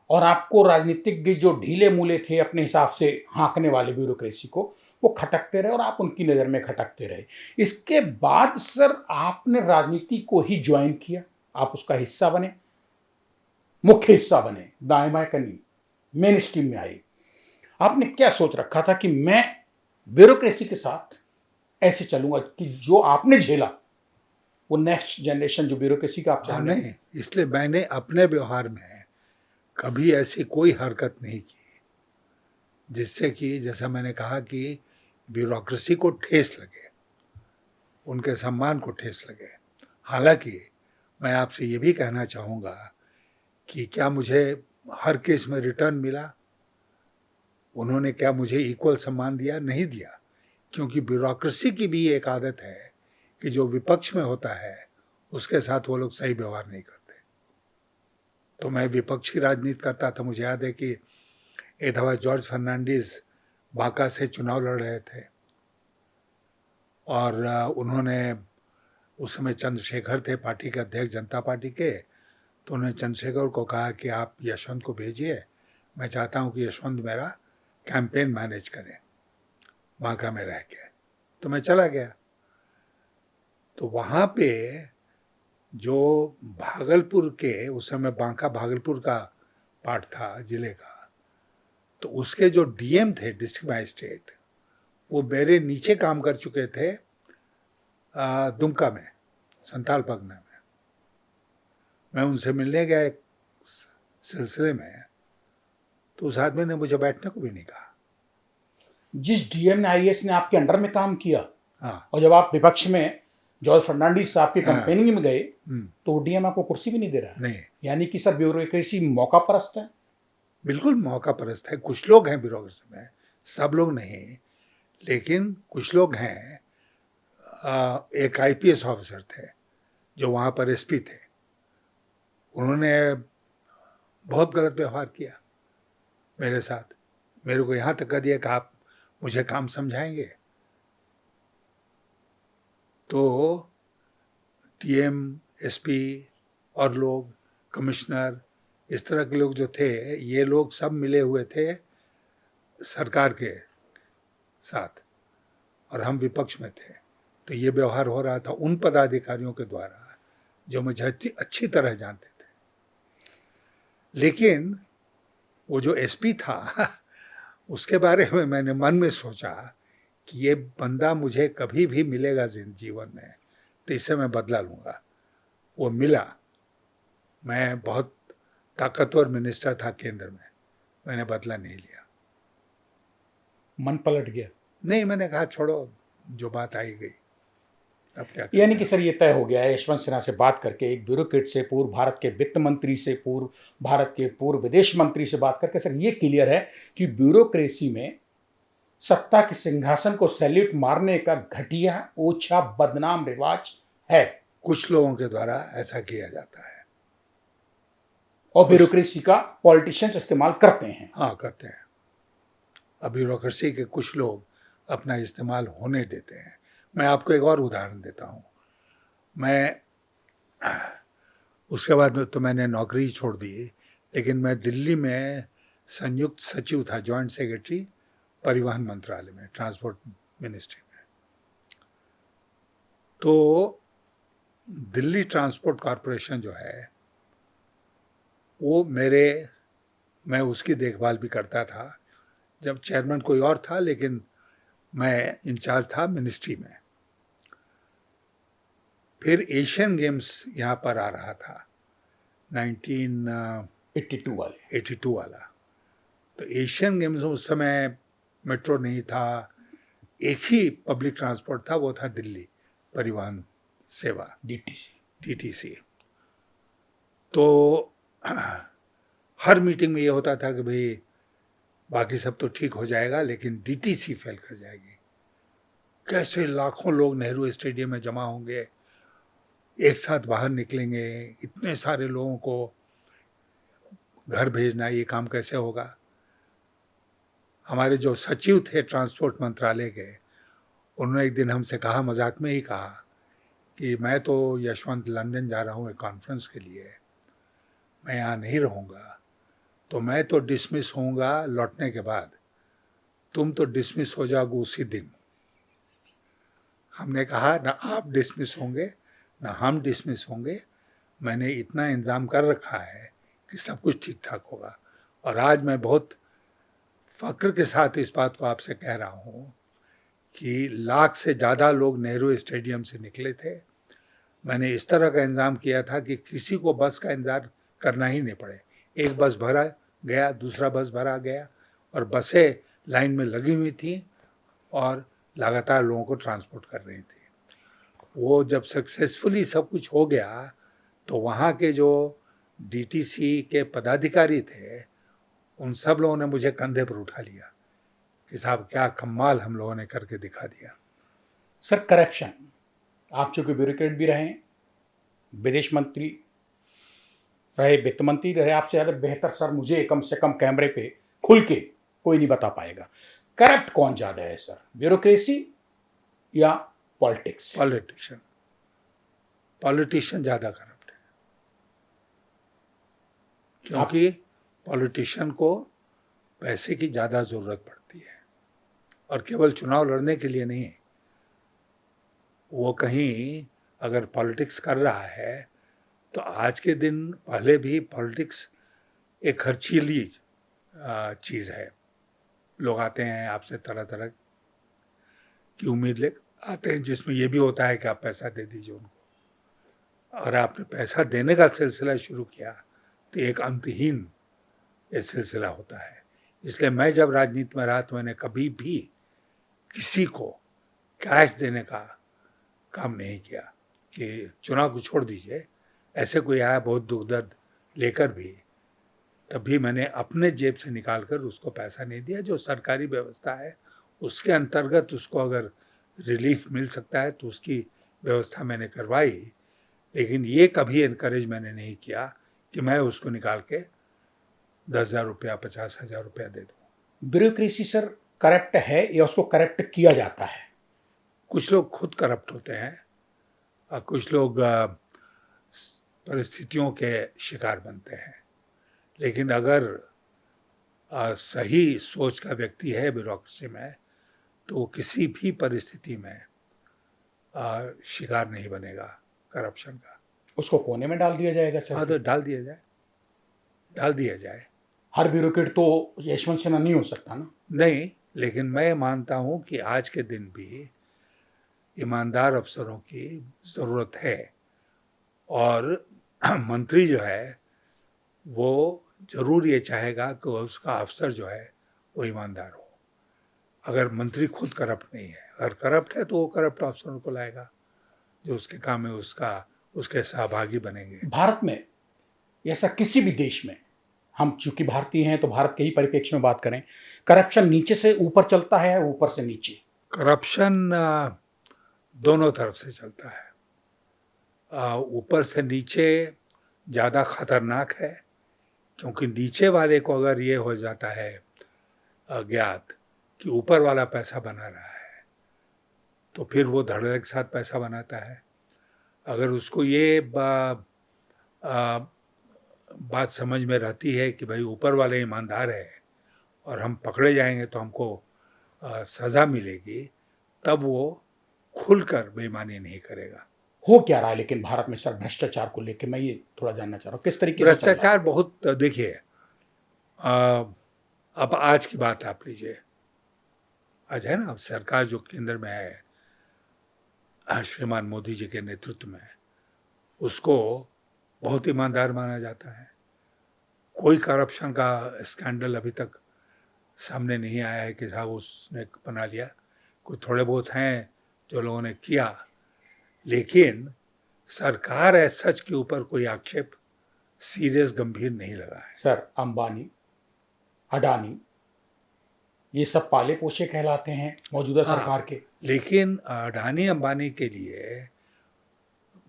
और आपको राजनीतिज्ञ जो ढीले मूले थे अपने हिसाब से हाँकने वाले ब्यूरोक्रेसी को, वो खटकते रहे और आप उनकी नज़र में खटकते रहे। इसके बाद सर आपने राजनीति को ही ज्वाइन किया, आप उसका हिस्सा बने, मुख्य हिस्सा बने, दाएं बाएं करनी, मेन स्ट्रीम में आए। आपने क्या सोच रखा था कि मैं ब्यूरोक्रेसी के साथ ऐसे चलूंगा कि जो आपने झेला वो नेक्स्ट जनरेशन जो ब्यूरोक्रेसी का आप चाह रहे हैं? नहीं, इसलिए मैंने अपने व्यवहार में कभी ऐसी कोई हरकत नहीं की जिससे कि, जैसा मैंने कहा, कि ब्यूरोक्रेसी को ठेस लगे, उनके सम्मान को ठेस लगे। हालांकि मैं आपसे ये भी कहना चाहूँगा कि क्या मुझे हर केस में रिटर्न मिला? उन्होंने क्या मुझे इक्वल सम्मान दिया? नहीं दिया, क्योंकि ब्यूरोक्रेसी की भी एक आदत है कि जो विपक्ष में होता है उसके साथ वो लोग सही व्यवहार नहीं करते। तो मैं विपक्ष की राजनीति करता था। मुझे याद है कि एक दफ़ा जॉर्ज फर्नांडिस बांका से चुनाव लड़ रहे थे और उन्होंने उस समय चंद्रशेखर थे पार्टी के अध्यक्ष जनता पार्टी के, तो उन्होंने चंद्रशेखर को कहा कि आप यशवंत को भेजिए, मैं चाहता हूँ कि यशवंत मेरा कैंपेन मैनेज करें बांका में रह के। तो मैं चला गया। तो वहाँ पे जो भागलपुर के, उस समय बांका भागलपुर का पार्ट था जिले का, तो उसके जो डीएम थे डिस्ट्रिक्ट मजिस्ट्रेट, वो मेरे नीचे काम कर चुके थे दुमका में, संताल पगना में। मैं उनसे मिलने गया एक सिलसिले में, तो उस आदमी ने मुझे बैठने को भी नहीं कहा। जिस डीएम ने आईएएस ने आपके अंडर में काम किया, हाँ, और जब आप विपक्ष में जॉर्ज फर्नांडिस साहब की हाँ। कैंपेनिंग में गए हम्म, तो डीएम आपको कुर्सी भी नहीं दे रहा है। नहीं, यानी कि सर ब्यूरोक्रेसी मौका परस्त है। बिल्कुल मौका परस्त है। कुछ लोग हैं ब्यूरोक्रेसी में, सब लोग नहीं, लेकिन कुछ लोग हैं। एक आईपीएस ऑफिसर थे जो वहाँ पर एसपी थे, उन्होंने बहुत गलत व्यवहार किया मेरे साथ। मेरे को यहाँ तक कह दिया कि आप मुझे काम समझाएंगे। तो टीएम, एसपी और लोग, कमिश्नर, इस तरह के लोग जो थे, ये लोग सब मिले हुए थे सरकार के साथ, और हम विपक्ष में थे। तो ये व्यवहार हो रहा था उन पदाधिकारियों के द्वारा जो मुझे अच्छी तरह जानते थे। लेकिन वो जो एसपी था उसके बारे में मैंने मन में सोचा कि ये बंदा मुझे कभी भी मिलेगा जीवन में तो इससे मैं बदला लूँगा। वो मिला। मैं बहुत ताकतवर मिनिस्टर था केंद्र में, मैंने बदला नहीं लिया। मन पलट गया। नहीं, मैंने कहा छोड़ो, जो बात आई गई, अब क्या यानी करना कि है। सर ये तय हो गया है यशवंत सिन्हा से बात करके, एक ब्यूरोक्रेट से, पूर्व भारत के वित्त मंत्री से, पूर्व भारत के पूर्व विदेश मंत्री से बात करके सर ये क्लियर है कि ब्यूरोक्रेसी में सत्ता के सिंहासन को सैल्यूट मारने का घटिया, ओछा, बदनाम रिवाज है, कुछ लोगों के द्वारा ऐसा किया जाता है। और ब्यूरोक्रेसी का पॉलिटिशियंस इस्तेमाल करते हैं। हाँ, करते हैं। अब ब्यूरोक्रेसी के कुछ लोग अपना इस्तेमाल होने देते हैं। मैं आपको एक और उदाहरण देता हूँ। मैं उसके बाद में तो मैंने नौकरी छोड़ दी, लेकिन मैं दिल्ली में संयुक्त सचिव था, जॉइंट सेक्रेटरी परिवहन मंत्रालय में, ट्रांसपोर्ट मिनिस्ट्री में। तो दिल्ली ट्रांसपोर्ट कॉरपोरेशन जो है वो मैं उसकी देखभाल भी करता था। जब चेयरमैन कोई और था, लेकिन मैं इंचार्ज था मिनिस्ट्री में। फिर एशियन गेम्स यहाँ पर आ रहा था 82 वाला। तो एशियन गेम्स में उस समय मेट्रो नहीं था, एक ही पब्लिक ट्रांसपोर्ट था, वो था दिल्ली परिवहन सेवा, डीटीसी। तो हर मीटिंग में ये होता था कि भाई बाकी सब तो ठीक हो जाएगा लेकिन डीटीसी फेल कर जाएगी। कैसे लाखों लोग नेहरू स्टेडियम में जमा होंगे, एक साथ बाहर निकलेंगे, इतने सारे लोगों को घर भेजना, ये काम कैसे होगा। हमारे जो सचिव थे ट्रांसपोर्ट मंत्रालय के, उन्होंने एक दिन हमसे कहा, मजाक में ही कहा, कि मैं तो यशवंत लंदन जा रहा हूँ एक कॉन्फ्रेंस के लिए, मैं यहाँ नहीं रहूँगा, तो मैं तो डिसमिस होऊंगा लौटने के बाद, तुम तो डिसमिस हो जाओगे उसी दिन। हमने कहा ना आप डिसमिस होंगे ना हम डिसमिस होंगे, मैंने इतना इंतज़ाम कर रखा है कि सब कुछ ठीक ठाक होगा। और आज मैं बहुत फ़ख्र के साथ इस बात को आपसे कह रहा हूँ कि लाख से ज़्यादा लोग नेहरू स्टेडियम से निकले थे। मैंने इस तरह का इंतज़ाम किया था कि किसी को बस का इंतज़ार करना ही नहीं पड़े। एक बस भरा गया, दूसरा बस भरा गया, और बसें लाइन में लगी हुई थी और लगातार लोगों को ट्रांसपोर्ट कर रही थी। वो जब सक्सेसफुली सब कुछ हो गया तो वहाँ के जो डीटीसी के पदाधिकारी थे, उन सब लोगों ने मुझे कंधे पर उठा लिया कि साहब क्या कमाल हम लोगों ने करके दिखा दिया। सर करेक्शन, आप चूंकि ब्यूरोक्रेट भी रहे, विदेश मंत्री रहे, वित्त मंत्री रहे, आपसे ज़्यादा बेहतर सर मुझे कम से कम कैमरे पे खुल के कोई नहीं बता पाएगा। करप्ट कौन ज़्यादा है सर, ब्यूरोक्रेसी या पॉलिटिक्स। पॉलिटिशियन ज़्यादा करप्ट है, क्योंकि पॉलिटिशियन को पैसे की ज़्यादा ज़रूरत पड़ती है, और केवल चुनाव लड़ने के लिए नहीं। वो कहीं अगर पॉलिटिक्स कर रहा है तो आज के दिन, पहले भी पॉलिटिक्स एक खर्चीली चीज़ है। लोग आते हैं, आपसे तरह तरह की उम्मीद ले आते हैं, जिसमें ये भी होता है कि आप पैसा दे दीजिए उनको। और आपने पैसा देने का सिलसिला शुरू किया तो एक अंतहीन ये सिलसिला होता है। इसलिए मैं जब राजनीति में रहा तो मैंने कभी भी किसी को कैश देने का काम नहीं किया। कि चुनाव को छोड़ दीजिए, ऐसे कोई आया बहुत दुख दर्द लेकर भी, तब भी मैंने अपने जेब से निकाल कर उसको पैसा नहीं दिया। जो सरकारी व्यवस्था है उसके अंतर्गत उसको अगर रिलीफ मिल सकता है तो उसकी व्यवस्था मैंने करवाई, लेकिन ये कभी इनकरेज मैंने नहीं किया कि मैं उसको निकाल के 10,000 रुपया 50,000 रुपया दे दूँ। ब्यूरोक्रेसी सर करप्ट है या उसको करप्ट किया जाता है? कुछ लोग खुद करप्ट होते हैं और कुछ लोग परिस्थितियों के शिकार बनते हैं। लेकिन अगर सही सोच का व्यक्ति है ब्यूरोक्रेसी में, तो वो किसी भी परिस्थिति में शिकार नहीं बनेगा करप्शन का। उसको कोने में डाल दिया जाएगा सर? हाँ, तो डाल दिया जाए। हर ब्यूरोक्रेट तो यशवंत सिन्हा नहीं हो सकता ना? नहीं, लेकिन मैं मानता हूँ कि आज के दिन भी ईमानदार अफसरों की ज़रूरत है, और मंत्री जो है वो ज़रूर ये चाहेगा कि उसका अफसर जो है वो ईमानदार हो। अगर मंत्री खुद करप्ट नहीं है, अगर करप्ट है तो वो करप्ट अफसरों को लाएगा जो उसके काम में उसके सहभागी बनेंगे। भारत में ऐसा किसी भी देश में, हम चूंकि भारतीय हैं तो भारत के ही परिप्रेक्ष्य में बात करें, करप्शन नीचे से ऊपर चलता है, ऊपर से नीचे? करप्शन दोनों तरफ से चलता है। ऊपर से नीचे ज़्यादा खतरनाक है, क्योंकि नीचे वाले को अगर ये हो जाता है अज्ञात कि ऊपर वाला पैसा बना रहा है, तो फिर वो धड़ल्ले के साथ पैसा बनाता है। अगर उसको ये बात समझ में रहती है कि भाई ऊपर वाले ईमानदार है और हम पकड़े जाएंगे तो हमको सज़ा मिलेगी, तब वो खुलकर बेईमानी नहीं करेगा। हो क्या रहा है लेकिन भारत में सर भ्रष्टाचार को लेकर? मैं ये थोड़ा जानना चाह रहा हूँ, किस तरीके से भ्रष्टाचार बहुत, देखिए, अब आज की बात आप लीजिए। आज है ना, सरकार जो केंद्र में है श्रीमान मोदी जी के नेतृत्व में, उसको बहुत ईमानदार माना जाता है। कोई करप्शन का स्कैंडल अभी तक सामने नहीं आया है कि साहब उसने बना लिया। कुछ थोड़े बहुत हैं जो लोगों ने किया, लेकिन सरकार एज सच के ऊपर कोई आक्षेप सीरियस गंभीर नहीं लगा है। सर अंबानी, अडानी, ये सब पाले पोषे कहलाते हैं मौजूदा सरकार के। लेकिन अडानी अंबानी के लिए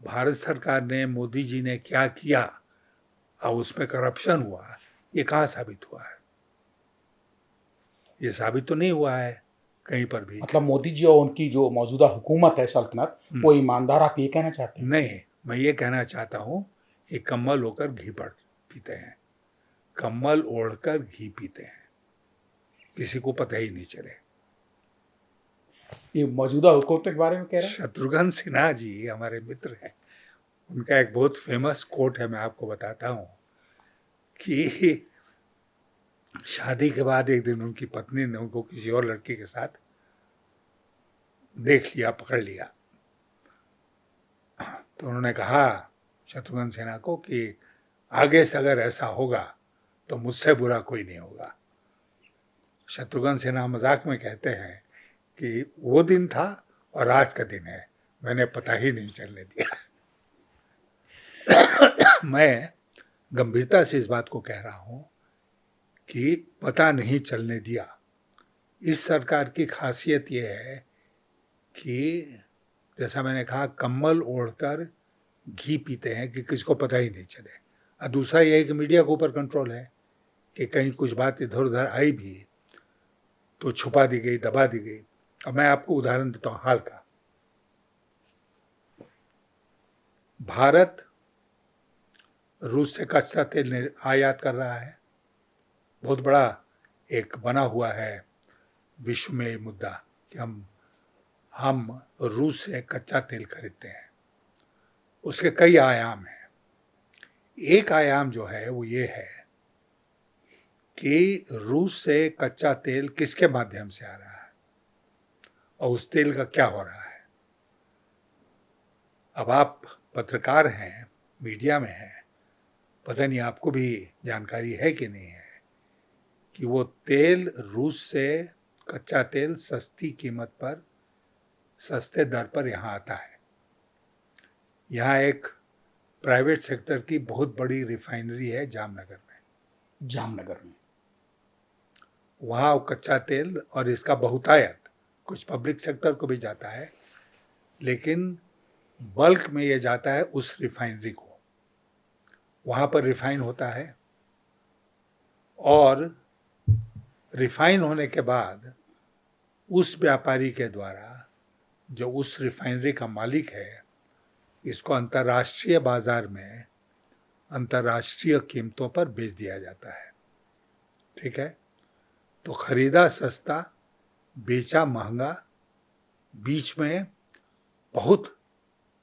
भारत सरकार ने, मोदी जी ने क्या किया और उसमें करप्शन हुआ, ये कहाँ साबित हुआ है? ये साबित तो नहीं हुआ है कहीं पर भी। मतलब मोदी जी और उनकी जो मौजूदा हुकूमत है, सल्तनत, वो ईमानदार, आप ये कहना चाहते हैं? नहीं, मैं ये कहना चाहता हूँ कि कम्बल ओढ़कर घी पीते हैं, कम्बल ओढ़कर घी पीते हैं, किसी को पता ही नहीं चले। ये मौजूदा हुकूमत के बारे में कह रहे हैं? शत्रुघ्न सिन्हा जी हमारे मित्र हैं, उनका एक बहुत फेमस कोट है, मैं आपको बताता हूँ कि शादी के बाद एक दिन उनकी पत्नी ने उनको किसी और लड़की के साथ देख लिया, पकड़ लिया। तो उन्होंने कहा शत्रुघ्न सिन्हा को कि आगे से अगर ऐसा होगा तो मुझसे बुरा कोई नहीं होगा। शत्रुघ्न सिन्हा मजाक में कहते हैं कि वो दिन था और आज का दिन है, मैंने पता ही नहीं चलने दिया। मैं गंभीरता से इस बात को कह रहा हूँ कि पता नहीं चलने दिया। इस सरकार की खासियत ये है कि जैसा मैंने कहा, कम्बल ओढ़कर घी पीते हैं कि किसको पता ही नहीं चले। और दूसरा ये है कि मीडिया के ऊपर कंट्रोल है कि कहीं कुछ बात इधर उधर आई भी तो छुपा दी गई, दबा दी गई। अब मैं आपको उदाहरण देता हूँ हाल का। भारत रूस से कच्चा तेल आयात कर रहा है। बहुत बड़ा एक बना हुआ है विश्व में ये मुद्दा कि हम रूस से कच्चा तेल खरीदते हैं। उसके कई आयाम हैं। एक आयाम जो है वो ये है कि रूस से कच्चा तेल किसके माध्यम से आ रहा है और उस तेल का क्या हो रहा है। अब आप पत्रकार हैं, मीडिया में हैं, पता नहीं आपको भी जानकारी है कि नहीं है कि वो तेल रूस से कच्चा तेल सस्ती कीमत पर, सस्ते दर पर यहाँ आता है। यहाँ एक प्राइवेट सेक्टर की बहुत बड़ी रिफाइनरी है जामनगर में। वहाँ वो कच्चा तेल और इसका बहुतायत कुछ पब्लिक सेक्टर को भी जाता है, लेकिन बल्क में ये जाता है उस रिफाइनरी को। वहाँ पर रिफाइन होता है और रिफाइन होने के बाद उस व्यापारी के द्वारा, जो उस रिफाइनरी का मालिक है, इसको अंतर्राष्ट्रीय बाजार में अंतर्राष्ट्रीय कीमतों पर बेच दिया जाता है। ठीक है, तो खरीदा सस्ता, बेचा महंगा, बीच में बहुत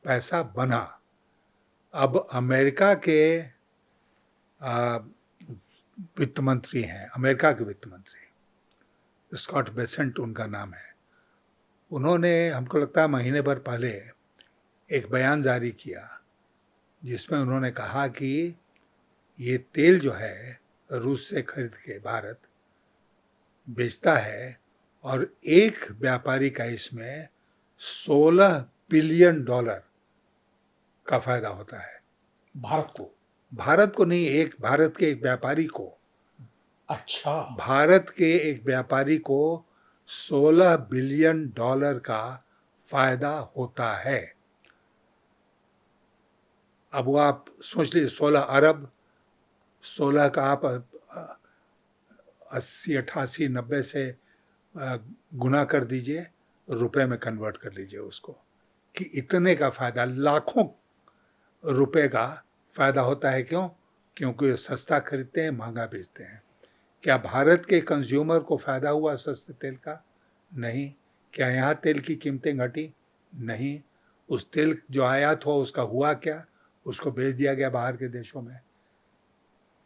पैसा बना। अब अमेरिका के वित्त मंत्री हैं, अमेरिका के वित्त मंत्री स्कॉट बेसेंट उनका नाम है। उन्होंने, हमको लगता है महीने भर पहले, एक बयान जारी किया जिसमें उन्होंने कहा कि ये तेल जो है रूस से खरीद के भारत बेचता है और एक व्यापारी का इसमें $16 बिलियन का फायदा होता है। भारत को नहीं, भारत के एक व्यापारी को। अच्छा, भारत के एक व्यापारी को $16 बिलियन का फायदा होता है। अब वो आप सोच लीजिए, 16 अरब, 16 का आप 80, 88, 90 से गुना कर दीजिए, रुपए में कन्वर्ट कर लीजिए उसको, कि इतने का फायदा, लाखों रुपए का फायदा होता है। क्यों? क्योंकि ये सस्ता खरीदते हैं, महंगा बेचते हैं। क्या भारत के कंज्यूमर को फायदा हुआ सस्ते तेल का? नहीं। क्या यहाँ तेल की कीमतें घटी? नहीं। उस तेल जो आयात हुआ उसका हुआ क्या? उसको बेच दिया गया बाहर के देशों में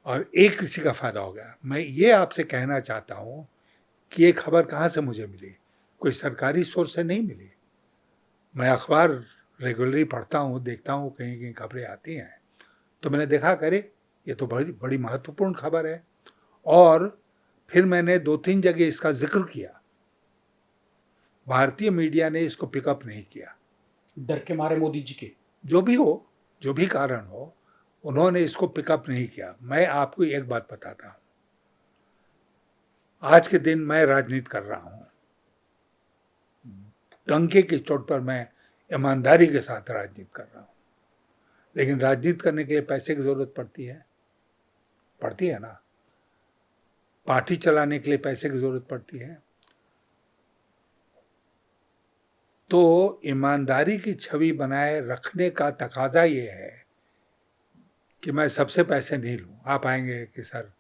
और एक किसी का फायदा हो गया। मैं ये आपसे कहना चाहता हूँ कि ये खबर कहाँ से मुझे मिली? कोई सरकारी सोर्स से नहीं मिली। मैं अखबार रेगुलरली पढ़ता हूँ, देखता हूँ, कहीं कहीं खबरें आती हैं, तो मैंने देखा, करे ये तो बड़ी बड़ी महत्वपूर्ण खबर है। और फिर मैंने 2-3 जगह इसका जिक्र किया। भारतीय मीडिया ने इसको पिकअप नहीं किया, डर के मारे मोदी जी के। जो भी हो, जो भी कारण हो, उन्होंने इसको पिकअप नहीं किया। मैं आपको एक बात बताता हूँ, आज के दिन मैं राजनीति कर रहा हूँ, डंके की चोट पर मैं ईमानदारी के साथ राजनीति कर रहा हूँ, लेकिन राजनीति करने के लिए पैसे की जरूरत पड़ती है ना। पार्टी चलाने के लिए पैसे की जरूरत पड़ती है। तो ईमानदारी की छवि बनाए रखने का तकाजा ये है कि मैं सबसे पैसे नहीं लूँ। आप आएंगे कि सर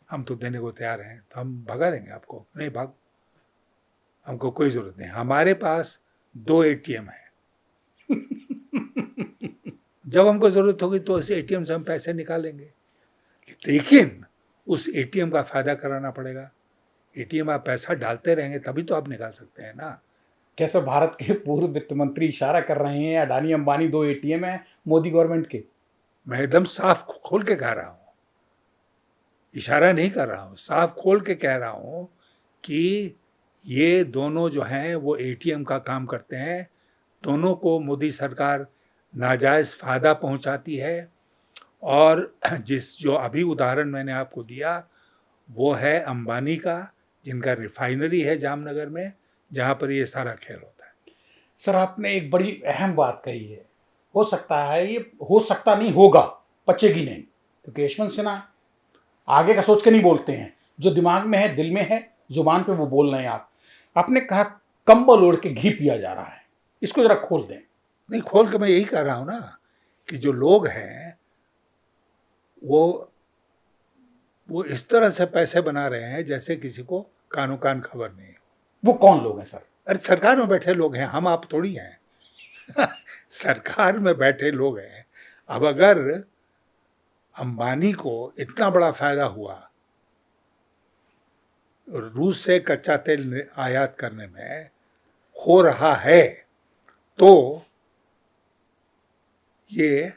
हम तो देने को तैयार हैं, तो हम भगा देंगे आपको। नहीं भाग, हमको कोई जरूरत नहीं। हमारे पास 2 ATM है। जब हमको जरूरत होगी तो इस ATM से हम पैसे निकालेंगे, लेकिन उस ATM का फायदा कराना पड़ेगा। ATM आप पैसा डालते रहेंगे तभी तो आप निकाल सकते हैं ना। कैसे भारत के पूर्व वित्त मंत्री इशारा कर रहे हैं, अडानी अंबानी 2 ATM है मोदी गवर्नमेंट के। मैं एकदम साफ खोल के कह रहा हूँ, इशारा नहीं कर रहा हूँ, साफ खोल के कह रहा हूँ कि ये दोनों जो हैं वो ATM का काम करते हैं। दोनों को मोदी सरकार नाजायज़ फ़ायदा पहुंचाती है। और जो अभी उदाहरण मैंने आपको दिया वो है अंबानी का, जिनका रिफाइनरी है जामनगर में, जहाँ पर ये सारा खेल होता है। सर, आपने एक बड़ी अहम बात कही है, हो सकता है, ये हो सकता नहीं, होगा, पचेगी नहीं, क्योंकि यशवंत सिन्हा आगे का सोच के नहीं बोलते हैं। जो दिमाग में है, दिल में है, जुबान पे वो बोल रहे हैं। आपने कहा कंबल ओढ़ के घी पिया जा रहा है, इसको जरा खोल दें। नहीं, खोल के मैं यही कह रहा हूँ ना कि जो लोग हैं वो इस तरह से पैसे बना रहे हैं जैसे किसी को कानो कान खबर नहीं हो। वो कौन लोग हैं सर? अरे सरकार में बैठे लोग हैं, हम आप थोड़ी हैं। सरकार में बैठे लोग हैं। अब अगर अंबानी को इतना बड़ा फायदा हुआ रूस से कच्चा तेल आयात करने में हो रहा है, तो ये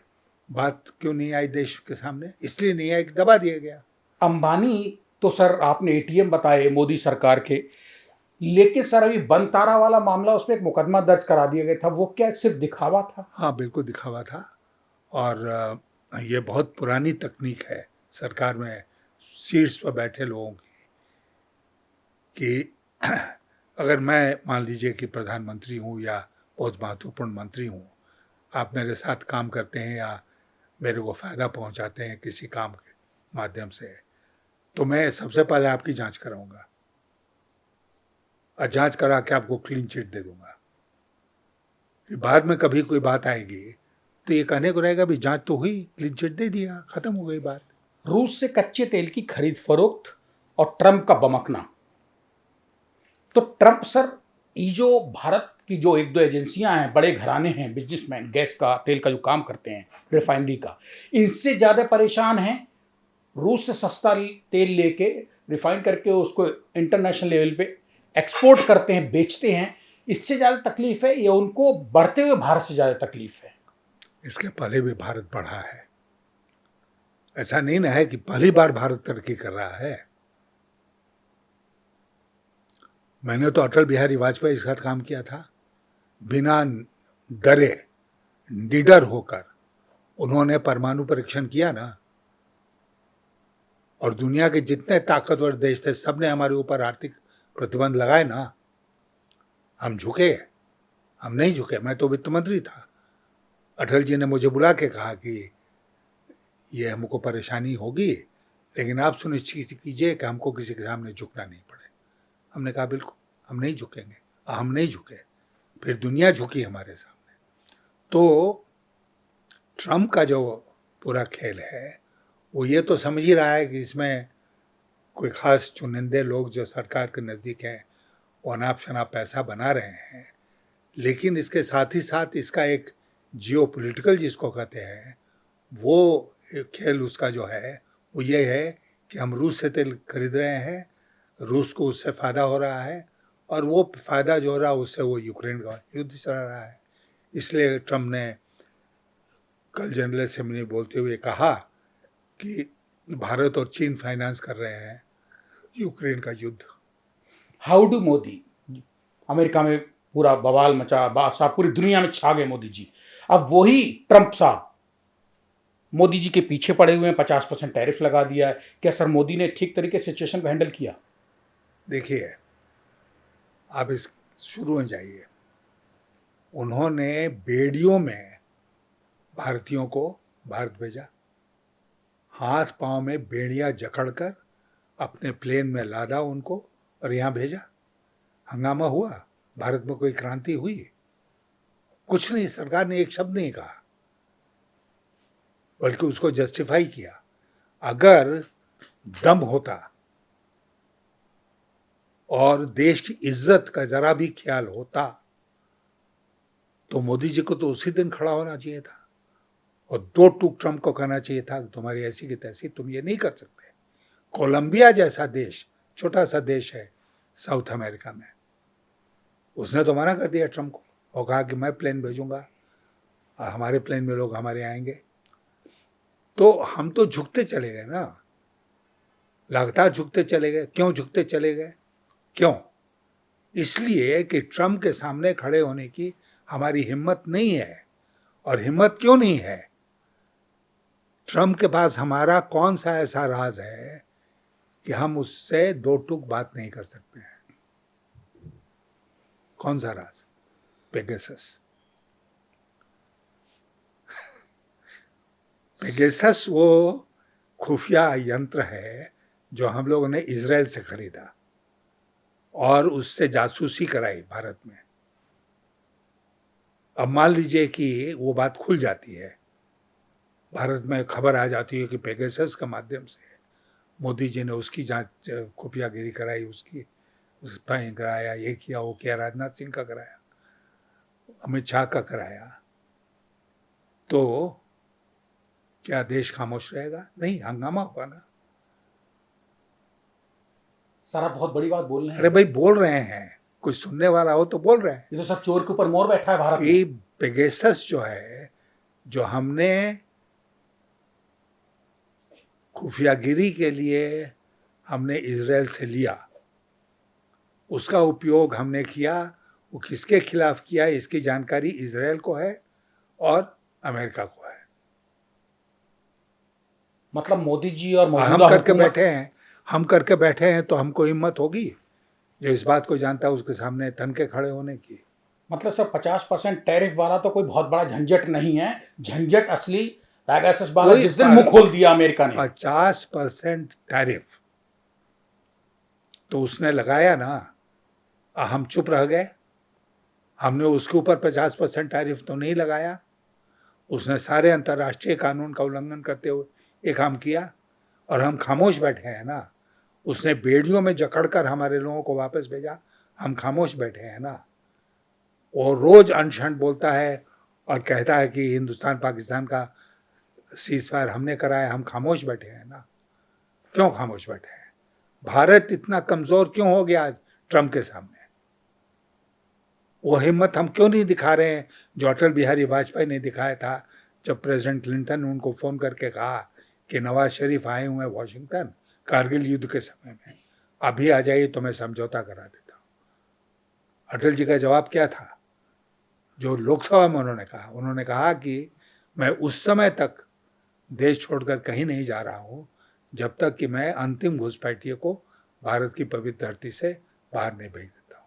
बात क्यों नहीं आई देश के सामने? इसलिए नहीं आई कि दबा दिया गया। अंबानी तो सर आपने एटीएम बताए मोदी सरकार के, लेकिन सर अभी बनतारा वाला मामला, उसमें एक मुकदमा दर्ज करा दिया गया था, वो क्या सिर्फ दिखावा था? हाँ, बिल्कुल दिखावा था। और ये बहुत पुरानी तकनीक है सरकार में शीर्ष पर बैठे लोगों की कि अगर मैं मान लीजिए कि प्रधानमंत्री हूँ या बहुत महत्वपूर्ण मंत्री हूँ, आप मेरे साथ काम करते हैं या मेरे को फ़ायदा पहुँचाते हैं किसी काम के माध्यम से, तो मैं सबसे पहले आपकी जांच कराऊंगा और जांच करा के आपको क्लीन चिट दे दूंगा। कि बाद में कभी कोई बात आएगी तो ये कहने को रहेगा भी जांच तो हुई, क्लीन चिट दे दिया, खत्म हो गई बात। रूस से कच्चे तेल की खरीद फरोख्त और ट्रंप का बमकना, तो ट्रंप सर ये जो भारत की जो एक दो एजेंसियां हैं, बड़े घराने हैं, बिजनेसमैन, गैस का तेल का जो काम करते हैं, रिफाइनरी का, इनसे ज्यादा परेशान हैं रूस से सस्ता तेल लेके रिफाइन करके उसको इंटरनेशनल लेवल पे एक्सपोर्ट करते हैं, बेचते हैं, इससे ज्यादा तकलीफ है या उनको बढ़ते हुए भारत से ज्यादा तकलीफ है? इसके पहले भी भारत बढ़ा है, ऐसा नहीं ना है कि पहली बार भारत तरक्की कर रहा है। मैंने तो अटल बिहारी वाजपेयी के साथ काम किया था, बिना डरे निडर होकर उन्होंने परमाणु परीक्षण किया ना, और दुनिया के जितने ताकतवर देश थे सबने हमारे ऊपर आर्थिक प्रतिबंध लगाए ना, हम झुके? हम नहीं झुके। मैं तो वित्त मंत्री था, अटल जी ने मुझे बुला के कहा कि ये हमको परेशानी होगी, लेकिन आप सुनिश्चित कीजिए कि हमको किसी के सामने झुकना नहीं पड़े। हमने कहा बिल्कुल हम नहीं झुकेंगे, हम नहीं झुके, फिर दुनिया झुकी हमारे सामने। तो ट्रम्प का जो पूरा खेल है वो ये तो समझ ही रहा है कि इसमें कोई खास चुनिंदे लोग जो सरकार के नज़दीक हैं वो अनाप शनाप पैसा बना रहे हैं, लेकिन इसके साथ ही साथ इसका एक जियोपॉलिटिकल जिसको कहते हैं वो खेल उसका जो है वो ये है कि हम रूस से तेल खरीद रहे हैं, रूस को उससे फ़ायदा हो रहा है, और वो फ़ायदा जो हो रहा है उससे वो यूक्रेन का युद्ध चला रहा है। इसलिए ट्रम्प ने कल जनरल असेंबली में बोलते हुए कहा कि भारत और चीन फाइनेंस कर रहे हैं यूक्रेन का युद्ध। हाउ डू मोदी, अमेरिका में पूरा बवाल मचा, साहब पूरी दुनिया में छा गए मोदी जी, अब वही ट्रंप साहब मोदी जी के पीछे पड़े हुए हैं, 50% टैरिफ लगा दिया है। क्या सर मोदी ने ठीक तरीके से सिचुएशन को हैंडल किया? देखिए, आप इस शुरू में जाइए, उन्होंने बेड़ियों में भारतीयों को भारत भेजा, हाथ पांव में बेड़ियां जकड़कर अपने प्लेन में लादा उनको और यहाँ भेजा। हंगामा हुआ, भारत में कोई क्रांति हुई? कुछ नहीं, सरकार ने एक शब्द नहीं कहा, बल्कि उसको जस्टिफाई किया। अगर दम होता और देश की इज्जत का जरा भी ख्याल होता तो मोदी जी को तो उसी दिन खड़ा होना चाहिए था और दो टूक ट्रम्प को कहना चाहिए था तुम्हारी ऐसी की तैसी, तुम ये नहीं कर सकते। कोलंबिया जैसा देश, छोटा सा देश है साउथ अमेरिका में, उसने तो मना कर दिया ट्रम्प को और कहा कि मैं प्लेन भेजूंगा, हमारे प्लेन में लोग हमारे आएंगे। तो हम तो झुकते चले गए ना, लगातार झुकते चले गए। क्यों झुकते चले गए? क्यों? इसलिए कि ट्रम्प के सामने खड़े होने की हमारी हिम्मत नहीं है। और हिम्मत क्यों नहीं है? ट्रम्प के पास हमारा कौन सा ऐसा राज है कि हम उससे दो टूक बात नहीं कर सकते हैं? कौन सा राज? पेगासस। पेगासस वो खुफिया यंत्र है जो हम लोगों ने इजराइल से खरीदा और उससे जासूसी कराई भारत में। अब मान लीजिए कि वो बात खुल जाती है भारत में खबर आ जाती है कि पेगासस के माध्यम से मोदी जी ने उसकी जांच खुफियागिरी कराई, उसकी उस पर कराया, ये किया वो किया, राजनाथ सिंह का कराया, अमित शाह का कराया, तो क्या देश खामोश रहेगा? नहीं, हंगामा होगा ना। सर आप बहुत बड़ी बात बोल रहे अरे हैं। भाई, बोल रहे हैं, कोई सुनने वाला हो तो बोल रहे हैं ये तो सब चोर के ऊपर मोर बैठा है भारत में। कि पेगासस जो है, जो हमने खुफियागिरी के लिए हमने इजराइल से लिया, उसका उपयोग हमने किया, वो किसके खिलाफ किया इसकी जानकारी इजराइल को है और अमेरिका को है। मतलब मोदी जी और हम मौजूदा करके हुकूमत, बैठे हैं, हम करके बैठे हैं, तो हमको हिम्मत होगी जो इस बात को जानता है उसके सामने तन के खड़े होने की। मतलब सर 50% टैरिफ वाला तो कोई बहुत बड़ा झंझट नहीं है। झंझट असली पेगासस वाला कोई जिस दिन मुंह खोल दिया अमेरिका ने। 50% टैरिफ तो उसने लगाया ना, हम चुप रह गए? हमने उसके ऊपर 50% टैरिफ तो नहीं लगाया। उसने सारे अंतर्राष्ट्रीय कानून का उल्लंघन करते हुए ये काम किया और हम खामोश बैठे हैं ना। उसने बेड़ियों में जकड़कर हमारे लोगों को वापस भेजा, हम खामोश बैठे हैं ना। वो रोज अनशन बोलता है और कहता है कि हिंदुस्तान पाकिस्तान का सीज फायर हमने कराया, हम खामोश बैठे हैं ना। क्यों खामोश बैठे हैं? भारत इतना कमजोर क्यों हो गया आज ट्रंप के सामने? वो हिम्मत हम क्यों नहीं दिखा रहे हैं जो अटल बिहारी वाजपेयी ने दिखाया था, जब प्रेसिडेंट क्लिंटन ने उनको फोन करके कहा कि नवाज शरीफ आए हुए हैं वॉशिंगटन कारगिल युद्ध के समय में, अभी आ जाइए तो मैं समझौता करा देता हूं। अटल जी का जवाब क्या था? जो लोकसभा में उन्होंने कहा कि मैं उस समय तक देश छोड़कर कहीं नहीं जा रहा हूं जब तक कि मैं अंतिम घुसपैठिए को भारत की पवित्र धरती से बाहर नहीं भेज देता हूं।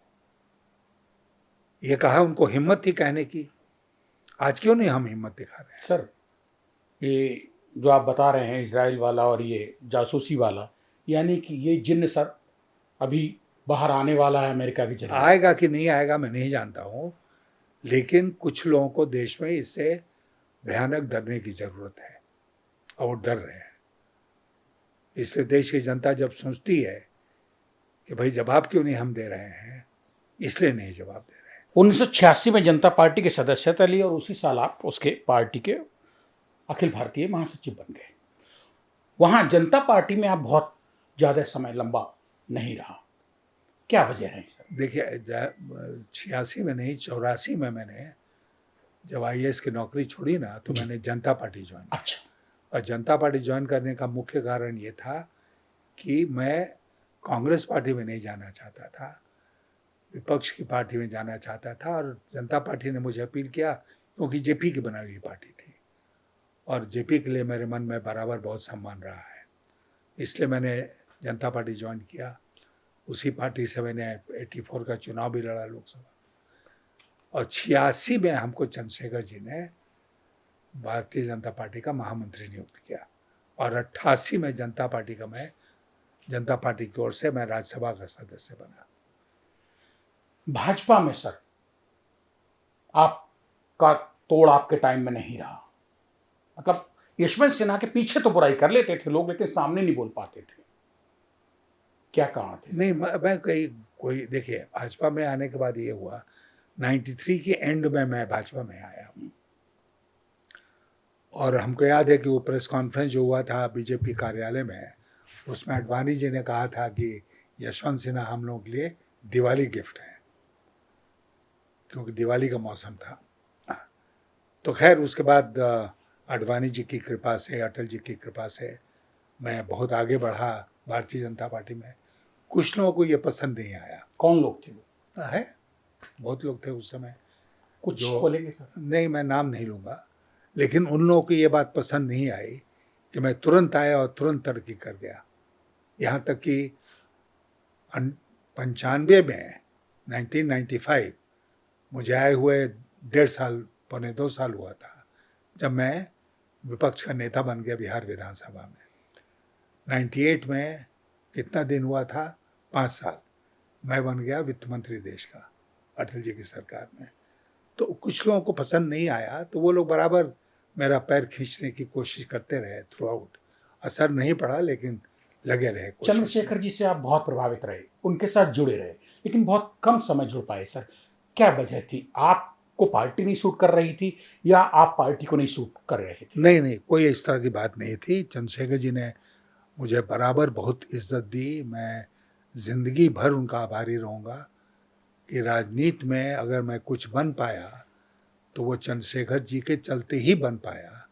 ये कहा, उनको हिम्मत थी कहने की। आज क्यों नहीं हम हिम्मत दिखा रहे हैं? सर ये जो आप बता रहे हैं इजराइल वाला और ये जासूसी वाला, यानी कि ये जिन्न सर अभी बाहर आने वाला है अमेरिका के जरिए। आएगा कि नहीं आएगा मैं नहीं जानता हूं, लेकिन कुछ लोगों को देश में इससे भयानक डरने की जरूरत है और वो डर रहे हैं। इसलिए देश की जनता जब सोचती है कि भाई जवाब क्यों नहीं हम दे रहे हैं, इसलिए नहीं जवाब दे रहे हैं। 1986 में जनता पार्टी के सदस्यता ली और उसी साल आप उसके पार्टी के अखिल भारतीय महासचिव बन गए। वहां जनता पार्टी में आप बहुत ज्यादा समय लंबा नहीं रहा, क्या वजह है सर? देखिए, 86 में नहीं, 84 में मैंने जब IAS की नौकरी छोड़ी ना, तो मैंने जनता पार्टी ज्वाइन की। अच्छा। और जनता पार्टी ज्वाइन करने का मुख्य कारण ये था कि मैं कांग्रेस पार्टी में नहीं जाना चाहता था, विपक्ष की पार्टी में जाना चाहता था। और जनता पार्टी ने मुझे अपील किया क्योंकि जेपी की बनाई हुई पार्टी थी और जेपी के लिए मेरे मन में बराबर बहुत सम्मान रहा है, इसलिए मैंने जनता पार्टी ज्वाइन किया। उसी पार्टी से मैंने 84 का चुनाव भी लड़ा लोकसभा, और 86 में हमको चंद्रशेखर जी ने भारतीय जनता पार्टी का महामंत्री नियुक्त किया और 88 में जनता पार्टी की ओर से मैं राज्यसभा का सदस्य बना। भाजपा में सर आपका तोड़ आपके टाइम में नहीं रहा। मतलब यशवंत सिन्हा के पीछे तो बुराई कर लेते थे लोग, लेकिन सामने नहीं बोल पाते थे, क्या कारण थे? नहीं, मैं कोई देखिए, भाजपा में आने के बाद ये हुआ, 93 के एंड में मैं भाजपा में आया हूँ। और हमको याद है कि वो प्रेस कॉन्फ्रेंस जो हुआ था बीजेपी कार्यालय में, उसमें आडवाणी जी ने कहा था कि यशवंत सिन्हा हम लोगों के लिए दिवाली गिफ्ट है, क्योंकि दिवाली का मौसम था। तो खैर उसके बाद आडवाणी जी की कृपा से, अटल जी की कृपा से मैं बहुत आगे बढ़ा भारतीय जनता पार्टी में। कुछ लोगों को ये पसंद नहीं आया। कौन लोग थे वो? है, बहुत लोग थे उस समय। कुछ जो बोलेंगे सर? नहीं, मैं नाम नहीं लूँगा, लेकिन उन लोगों को ये बात पसंद नहीं आई कि मैं तुरंत आया और तुरंत तरक्की कर गया। यहाँ तक कि 95 में, 1995 मुझे आए हुए 1.5 साल, पौने 2 साल हुआ था जब मैं विपक्ष का नेता बन गया बिहार विधानसभा में। 98 में कितना दिन हुआ था? 5 साल, मैं बन गया वित्त मंत्री देश का अटल जी की सरकार में। तो कुछ लोगों को पसंद नहीं आया, तो वो लोग बराबर मेरा पैर खींचने की कोशिश करते रहे थ्रू आउट। असर नहीं पड़ा, लेकिन लगे रहे कोशिश में। चंद्रशेखर जी से आप बहुत प्रभावित रहे, उनके साथ जुड़े रहे, लेकिन बहुत कम समय जुड़ पाए सर। क्या वजह थी? आपको पार्टी नहीं सूट कर रही थी या आप पार्टी को नहीं सूट कर रहे थे? नहीं, कोई इस तरह की बात नहीं थी। चंद्रशेखर जी ने मुझे बराबर बहुत इज्जत दी। मैं जिंदगी भर उनका आभारी रहूँगा कि राजनीति में अगर मैं कुछ बन पाया तो वो चंद्रशेखर जी के चलते ही बन पाया,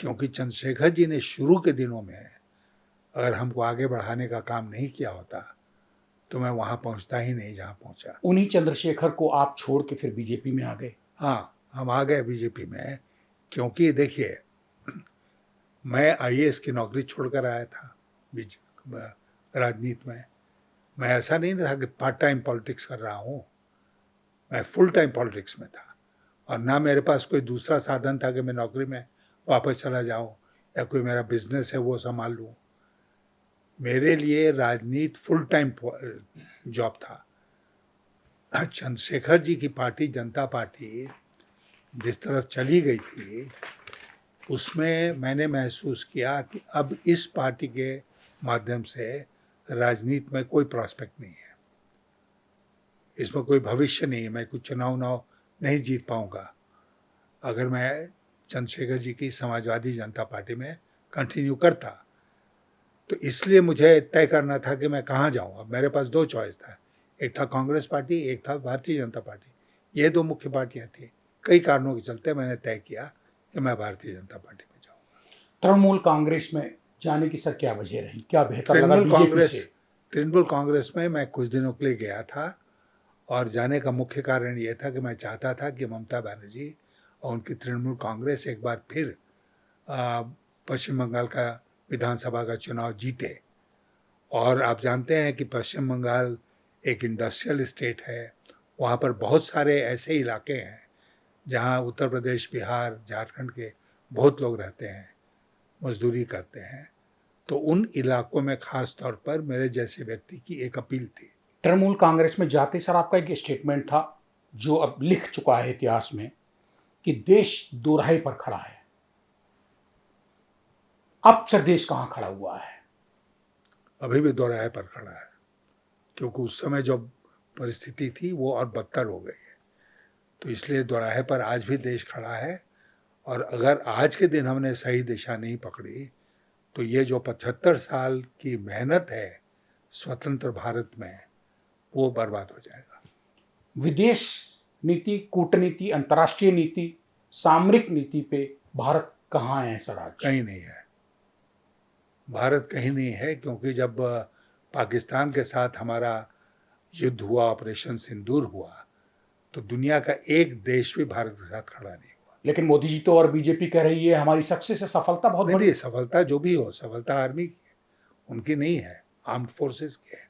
क्योंकि चंद्रशेखर जी ने शुरू के दिनों में अगर हमको आगे बढ़ाने का काम नहीं किया होता तो मैं वहाँ पहुँचता ही नहीं जहाँ पहुँचा। उन्हीं चंद्रशेखर को आप छोड़ के फिर बीजेपी में आ गए। हाँ, हम आ गए बीजेपी में, क्योंकि देखिए मैं आईएएस की नौकरी छोड़कर आया था राजनीति में। मैं ऐसा नहीं था कि पार्ट टाइम पॉलिटिक्स कर रहा हूँ, मैं फुल टाइम पॉलिटिक्स में था। और ना मेरे पास कोई दूसरा साधन था कि मैं नौकरी में वापस चला जाऊँ या कोई मेरा बिजनेस है वो संभाल लूँ। मेरे लिए राजनीति फुल टाइम जॉब था। चंद्रशेखर जी की पार्टी जनता पार्टी जिस तरफ चली गई थी, उसमें मैंने महसूस किया कि अब इस पार्टी के माध्यम से राजनीति में कोई प्रॉस्पेक्ट नहीं है, इसमें कोई भविष्य नहीं है। मैं कुछ चुनाव नहीं जीत पाऊंगा अगर मैं चंद्रशेखर जी की समाजवादी जनता पार्टी में कंटिन्यू करता। तो इसलिए मुझे तय करना था कि मैं कहाँ जाऊँ। अब मेरे पास दो चॉइस था, एक था कांग्रेस पार्टी, एक था भारतीय जनता पार्टी। ये दो मुख्य पार्टियाँ थी। कई कारणों के चलते मैंने तय किया कि मैं भारतीय जनता पार्टी में जाऊँगा। तृणमूल कांग्रेस में जाने की सर क्या वजह रही? क्या बेहतर लगा बीजेपी से? तृणमूल कांग्रेस में मैं कुछ दिनों के लिए गया था और जाने का मुख्य कारण ये था कि मैं चाहता था कि ममता बनर्जी और उनकी तृणमूल कांग्रेस एक बार फिर पश्चिम बंगाल का विधानसभा का चुनाव जीते। और आप जानते हैं कि पश्चिम बंगाल एक इंडस्ट्रियल स्टेट है, वहाँ पर बहुत सारे ऐसे इलाके हैं जहाँ उत्तर प्रदेश, बिहार, झारखंड के बहुत लोग रहते हैं, मजदूरी करते हैं। तो उन इलाकों में खास तौर पर मेरे जैसे व्यक्ति की एक अपील थी। तृणमूल कांग्रेस में जाते सर आपका एक स्टेटमेंट था जो अब लिख चुका है इतिहास में कि देश दोराहे पर खड़ा है। अब सर देश कहाँ खड़ा हुआ है? अभी भी दोराहे पर खड़ा है, क्योंकि उस समय जो परिस्थिति थी वो और बदतर हो गई है। तो इसलिए दोराहे पर आज भी देश खड़ा है। और अगर आज के दिन हमने सही दिशा नहीं पकड़ी तो ये जो 75 साल की मेहनत है स्वतंत्र भारत में, वो बर्बाद हो जाएगा। विदेश नीति, कूटनीति, अंतर्राष्ट्रीय नीति, सामरिक नीति पे भारत कहाँ है सर आज? कहीं नहीं है, भारत कहीं नहीं है। क्योंकि जब पाकिस्तान के साथ हमारा युद्ध हुआ, ऑपरेशन सिंदूर हुआ, तो दुनिया का एक देश भी भारत के साथ खड़ा नहीं हुआ। लेकिन मोदी जी तो और बीजेपी कह रही है हमारी सक्सेस है, सफलता बहुत बड़ी। नहीं, सफलता जो भी हो, सफलता आर्मी की है, उनकी नहीं है, आर्म्ड फोर्सेस की है।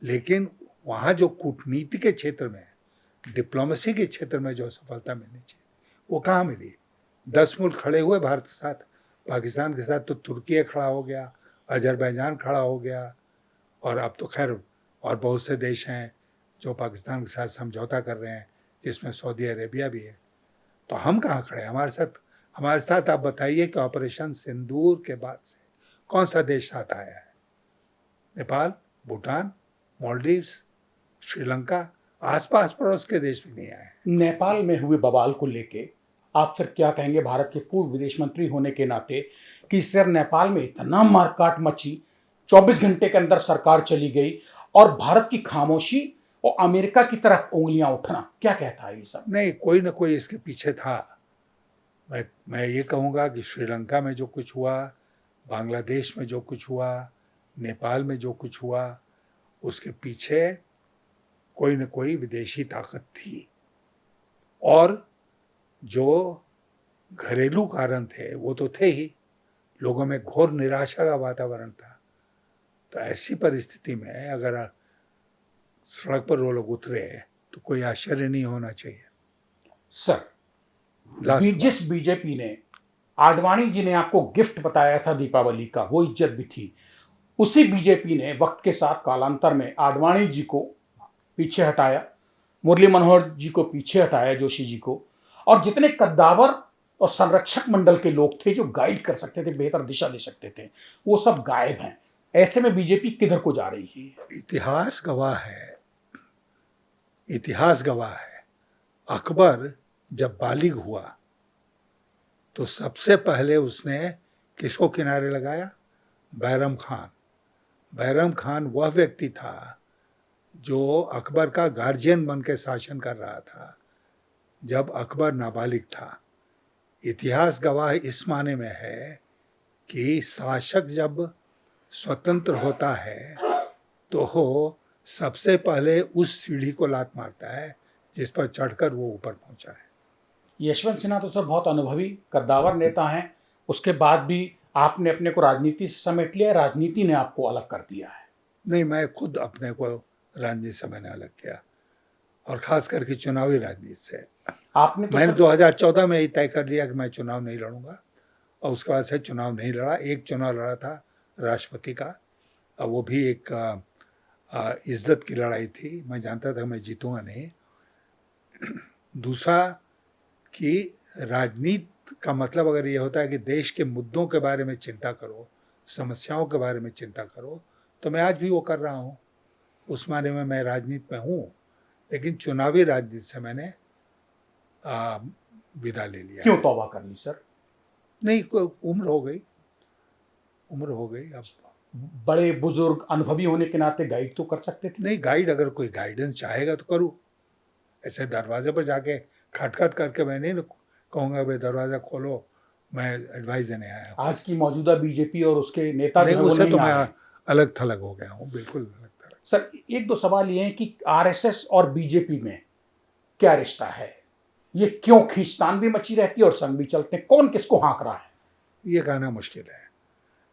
लेकिन वहाँ जो कूटनीति के क्षेत्र में, डिप्लोमेसी के क्षेत्र में जो सफलता मिलनी चाहिए वो कहाँ मिली? 10 मुल्क खड़े हुए भारत के साथ, पाकिस्तान के साथ तो तुर्की खड़ा हो गया, अजरबैजान खड़ा हो गया, और अब तो खैर और बहुत से देश हैं जो पाकिस्तान के साथ समझौता कर रहे हैं, जिसमें सऊदी अरेबिया भी है। तो हम कहाँ खड़े हैं? हमारे साथ आप बताइए कि ऑपरेशन सिंदूर के बाद से कौन सा देश साथ आया है? नेपाल, भूटान, मालदीव्स, श्रीलंका, आसपास पड़ोस के देश भी नहीं आए। नेपाल में हुए बवाल को लेके आप सर क्या कहेंगे भारत के पूर्व विदेश मंत्री होने के नाते कि सर नेपाल में इतना मारकाट मची, 24 घंटे के अंदर सरकार चली गई और भारत की खामोशी और अमेरिका की तरफ उंगलियां उठना, क्या कहता है ये सब? नहीं, कोई ना कोई इसके पीछे था। मैं ये कहूँगा कि श्रीलंका में जो कुछ हुआ, बांग्लादेश में जो कुछ हुआ, नेपाल में जो कुछ हुआ, उसके पीछे कोई न कोई विदेशी ताकत थी। और जो घरेलू कारण थे वो तो थे ही, लोगों में घोर निराशा का वातावरण था। तो ऐसी परिस्थिति में अगर सड़क पर वो लोग उतरे तो कोई आश्चर्य नहीं होना चाहिए। सर जिस बीजेपी ने आडवाणी जी ने आपको गिफ्ट बताया था दीपावली का, वो इज्जत भी थी, उसी बीजेपी ने वक्त के साथ कालांतर में आडवाणी जी को पीछे हटाया, मुरली मनोहर जी को पीछे हटाया, जोशी जी को, और जितने कद्दावर और संरक्षक मंडल के लोग थे जो गाइड कर सकते थे, बेहतर दिशा दे सकते थे, वो सब गायब हैं। ऐसे में बीजेपी किधर को जा रही है? इतिहास गवाह है, इतिहास गवाह है। अकबर जब बालिग हुआ तो सबसे पहले उसने किसको किनारे लगाया? बैरम खान। बैरम खान वह व्यक्ति था जो अकबर का गार्जियन बन के शासन कर रहा था जब अकबर नाबालिग था। इतिहास गवाह इस माने में है कि शासक जब स्वतंत्र होता है तो वो सबसे पहले उस सीढ़ी को लात मारता है जिस पर चढ़कर वो ऊपर पहुंचा है। यशवंत सिन्हा तो सर बहुत अनुभवी कद्दावर नेता हैं, उसके बाद भी आपने अपने को राजनीति से समेट लिया, राजनीति ने आपको अलग कर दिया है। नहीं, मैं खुद अपने को राजनीति से मैंने अलग किया, और खास करके चुनावी राजनीति से। आपने तो मैंने सर 2014 में ही तय कर लिया कि मैं चुनाव नहीं लड़ूंगा, और उसके बाद से चुनाव नहीं लड़ा। एक चुनाव लड़ा था राष्ट्रपति का, और वो भी एक इज्जत की लड़ाई थी, मैं जानता था मैं जीतूंगा नहीं। दूसरा कि राजनीति का मतलब अगर ये होता है कि देश के मुद्दों के बारे में चिंता करो, समस्याओं के बारे में चिंता करो, तो मैं आज भी वो कर रहा हूँ। उस माने में मैं राजनीति में हूँ, लेकिन चुनावी राजनीति से मैंने विदा ले लिया। क्यों तौबा कर ली सर? नहीं, उम्र हो गई, उम्र हो गई। अब बड़े बुजुर्ग अनुभवी होने के नाते गाइड तो कर सकते थे। नहीं, गाइड अगर कोई गाइडेंस चाहेगा तो करूँ। ऐसे दरवाजे पर जाके खटखट करके मैं नहीं कहूँगा भाई दरवाज़ा खोलो, मैं एडवाइस देने आया हूँ। आज की मौजूदा बीजेपी और उसके नेता नहीं, जो हैं, वो उससे नहीं तो आ मैं रहे हैं। अलग थलग हो गया हूँ, बिल्कुल अलग थलग। सर एक दो सवाल ये हैं कि आरएसएस और बीजेपी में क्या रिश्ता है? ये क्यों खींचतान भी मची रहती है और संग भी चलते हैं? कौन किसको हाँक रहा है? ये कहना मुश्किल है,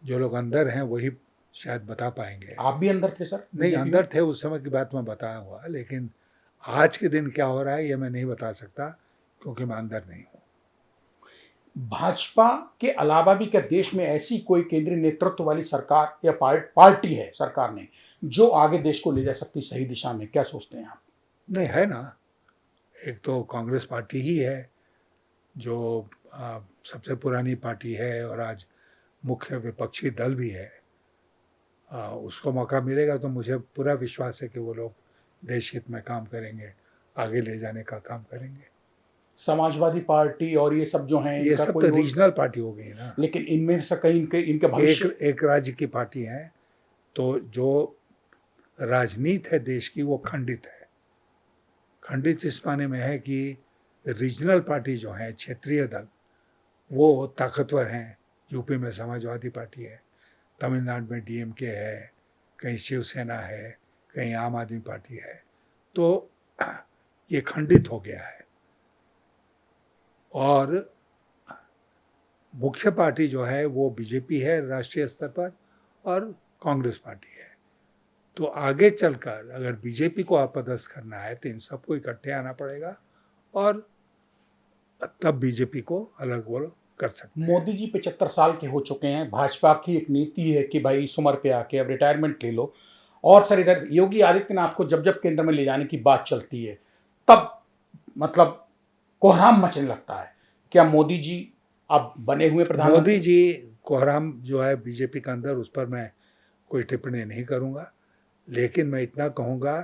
जो लोग अंदर हैं वही शायद बता पाएंगे। आप भी अंदर थे सर? नहीं, BJP अंदर में? थे उस समय की बात मैं बताया हुआ, लेकिन आज के दिन क्या हो रहा है ये मैं नहीं बता सकता, क्योंकि मैं अंदर नहीं हूँ। भाजपा के अलावा भी क्या देश में ऐसी कोई केंद्रीय नेतृत्व वाली सरकार या पार्टी है सरकार ने जो आगे देश को ले जा सकती सही दिशा में? क्या सोचते हैं आप? नहीं, है ना। एक तो कांग्रेस पार्टी ही है जो सबसे पुरानी पार्टी है और आज मुख्य विपक्षी दल भी है। उसको मौका मिलेगा तो मुझे पूरा विश्वास है कि वो लोग देश हित में काम करेंगे, आगे ले जाने का काम करेंगे। समाजवादी पार्टी और ये सब जो हैं, ये इनका सब कोई तो रीजनल पार्टी हो गई ना। लेकिन इनमें से कहीं इनके भविष्य एक राज्य की पार्टी है, तो जो राजनीति है देश की वो खंडित है। खंडित इस माने में है कि रीजनल पार्टी जो है, क्षेत्रीय दल, वो ताकतवर हैं। यूपी में समाजवादी पार्टी है, तमिलनाडु में डीएमके है, कहीं शिवसेना है, कहीं आम आदमी पार्टी है, तो ये खंडित हो गया है। और मुख्य पार्टी जो है वो बीजेपी है राष्ट्रीय स्तर पर, और कांग्रेस पार्टी है। तो आगे चलकर अगर बीजेपी को अपदस्थ करना है तो इन सबको इकट्ठे आना पड़ेगा, और तब बीजेपी को अलग वो कर सकते हैं। मोदी जी 75 साल के हो चुके हैं, भाजपा की एक नीति है कि भाई इस उम्र पे आके अब रिटायरमेंट ले लो, और सर इधर योगी आदित्यनाथ को जब जब केंद्र में ले जाने की बात चलती है तब मतलब कोहराम मचने लगता है। क्या मोदी जी अब बने हुए प्रधानमंत्री? मोदी जी कोहराम जो है बीजेपी के अंदर, उस पर मैं कोई टिप्पणी नहीं करूंगा, लेकिन मैं इतना कहूंगा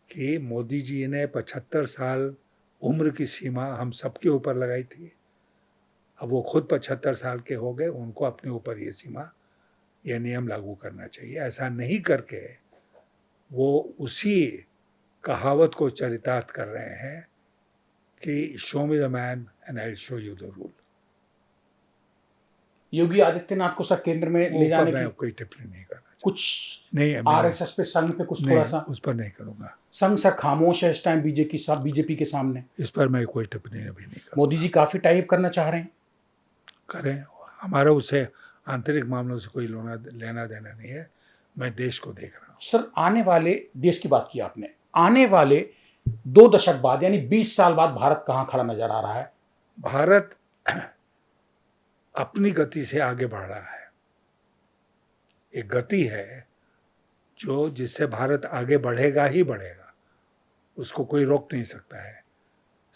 कि मोदी जी ने 75 साल उम्र की सीमा हम सबके ऊपर लगाई थी। अब वो खुद 75 साल के हो गए, उनको अपने ऊपर ये सीमा, ये नियम लागू करना चाहिए। ऐसा नहीं करके वो उसी कहावत को चरितार्थ कर रहे हैं कि show me the man and I will show you the rule. Yogi Adityanath को सर केंद्र में ले जाने मैं की कोई टिप्पणी नहीं करना कुछ नहीं, आरएसएस पे संघ पे कुछ थोड़ा सा उस पर नहीं करूंगा। संघ सर खामोश है इस टाइम बीजेपी के सामने। इस पर मैं कोई टिप्पणी अभी नहीं करूंगा। मोदी जी काफी टाइप करना चाह रहे हैं। करें, हमारा उससे आंतरिक मामलों से कोई लेना देना नहीं है। मैं देश को देख रहा हूँ। सर आने वाले, देश की बात की आपने, आने वाले 2 दशक बाद यानी 20 साल बाद भारत कहाँ खड़ा नजर आ रहा है? भारत अपनी गति से आगे बढ़ रहा है। एक गति है जो जिससे भारत आगे बढ़ेगा ही बढ़ेगा, उसको कोई रोक नहीं सकता है।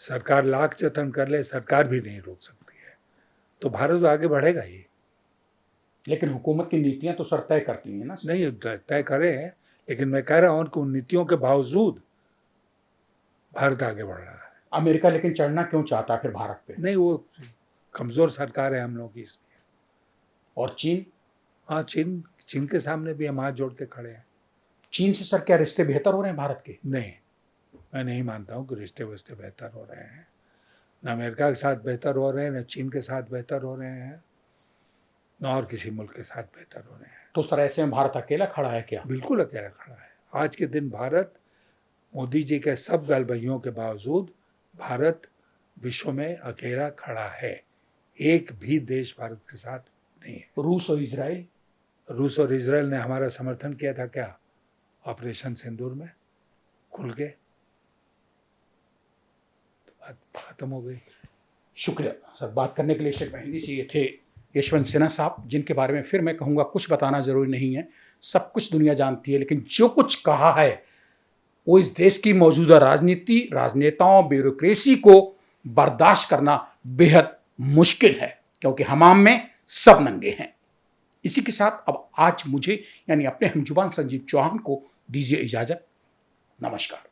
सरकार लाख जतन कर ले, सरकार भी नहीं रोक सकती है। तो भारत आगे बढ़ेगा ही। लेकिन हुकूमत की नीतियां तो सर तय करती हैं ना। नहीं तय करे, लेकिन मैं कह रहा हूं कि उन नीतियों के बावजूद भारत आगे बढ़ रहा है। अमेरिका लेकिन चढ़ना क्यों चाहता है फिर भारत पे? नहीं, वो कमजोर सरकार है हम लोग की इसलिए। और चीन? हाँ, चीन के सामने भी हम हाथ जोड़ के खड़े हैं। चीन से सर क्या रिश्ते बेहतर हो रहे हैं भारत के? नहीं, मैं नहीं मानता हूँ कि रिश्ते वस्ते बेहतर हो रहे हैं। न अमेरिका के साथ बेहतर हो रहे हैं, न चीन के साथ बेहतर हो रहे हैं, न और किसी मुल्क के साथ बेहतर हो रहे हैं। तो सर ऐसे में भारत अकेला खड़ा है क्या? बिल्कुल अकेला खड़ा है। आज के दिन भारत, मोदी जी के सब गलबहियों के बावजूद भारत विश्व में अकेला खड़ा है। एक भी देश भारत के साथ नहीं है। रूस और इजराइल? रूस और इजराइल ने हमारा समर्थन किया था क्या ऑपरेशन सिंदूर में, खुल के? तो बात खत्म हो गई। शुक्रिया सर, बात करने के लिए स्टेट में हिंदी से ये थे यशवंत सिन्हा साहब, जिनके बारे में फिर मैं कहूँगा कुछ बताना जरूरी नहीं है, सब कुछ दुनिया जानती है। लेकिन जो कुछ कहा है वो इस देश की मौजूदा राजनीति, राजनेताओं, ब्यूरोक्रेसी को बर्दाश्त करना बेहद मुश्किल है, क्योंकि हमाम में सब नंगे हैं। इसी के साथ अब आज मुझे यानी अपने हमजुबान संजीव चौहान को दीजिए इजाजत। नमस्कार।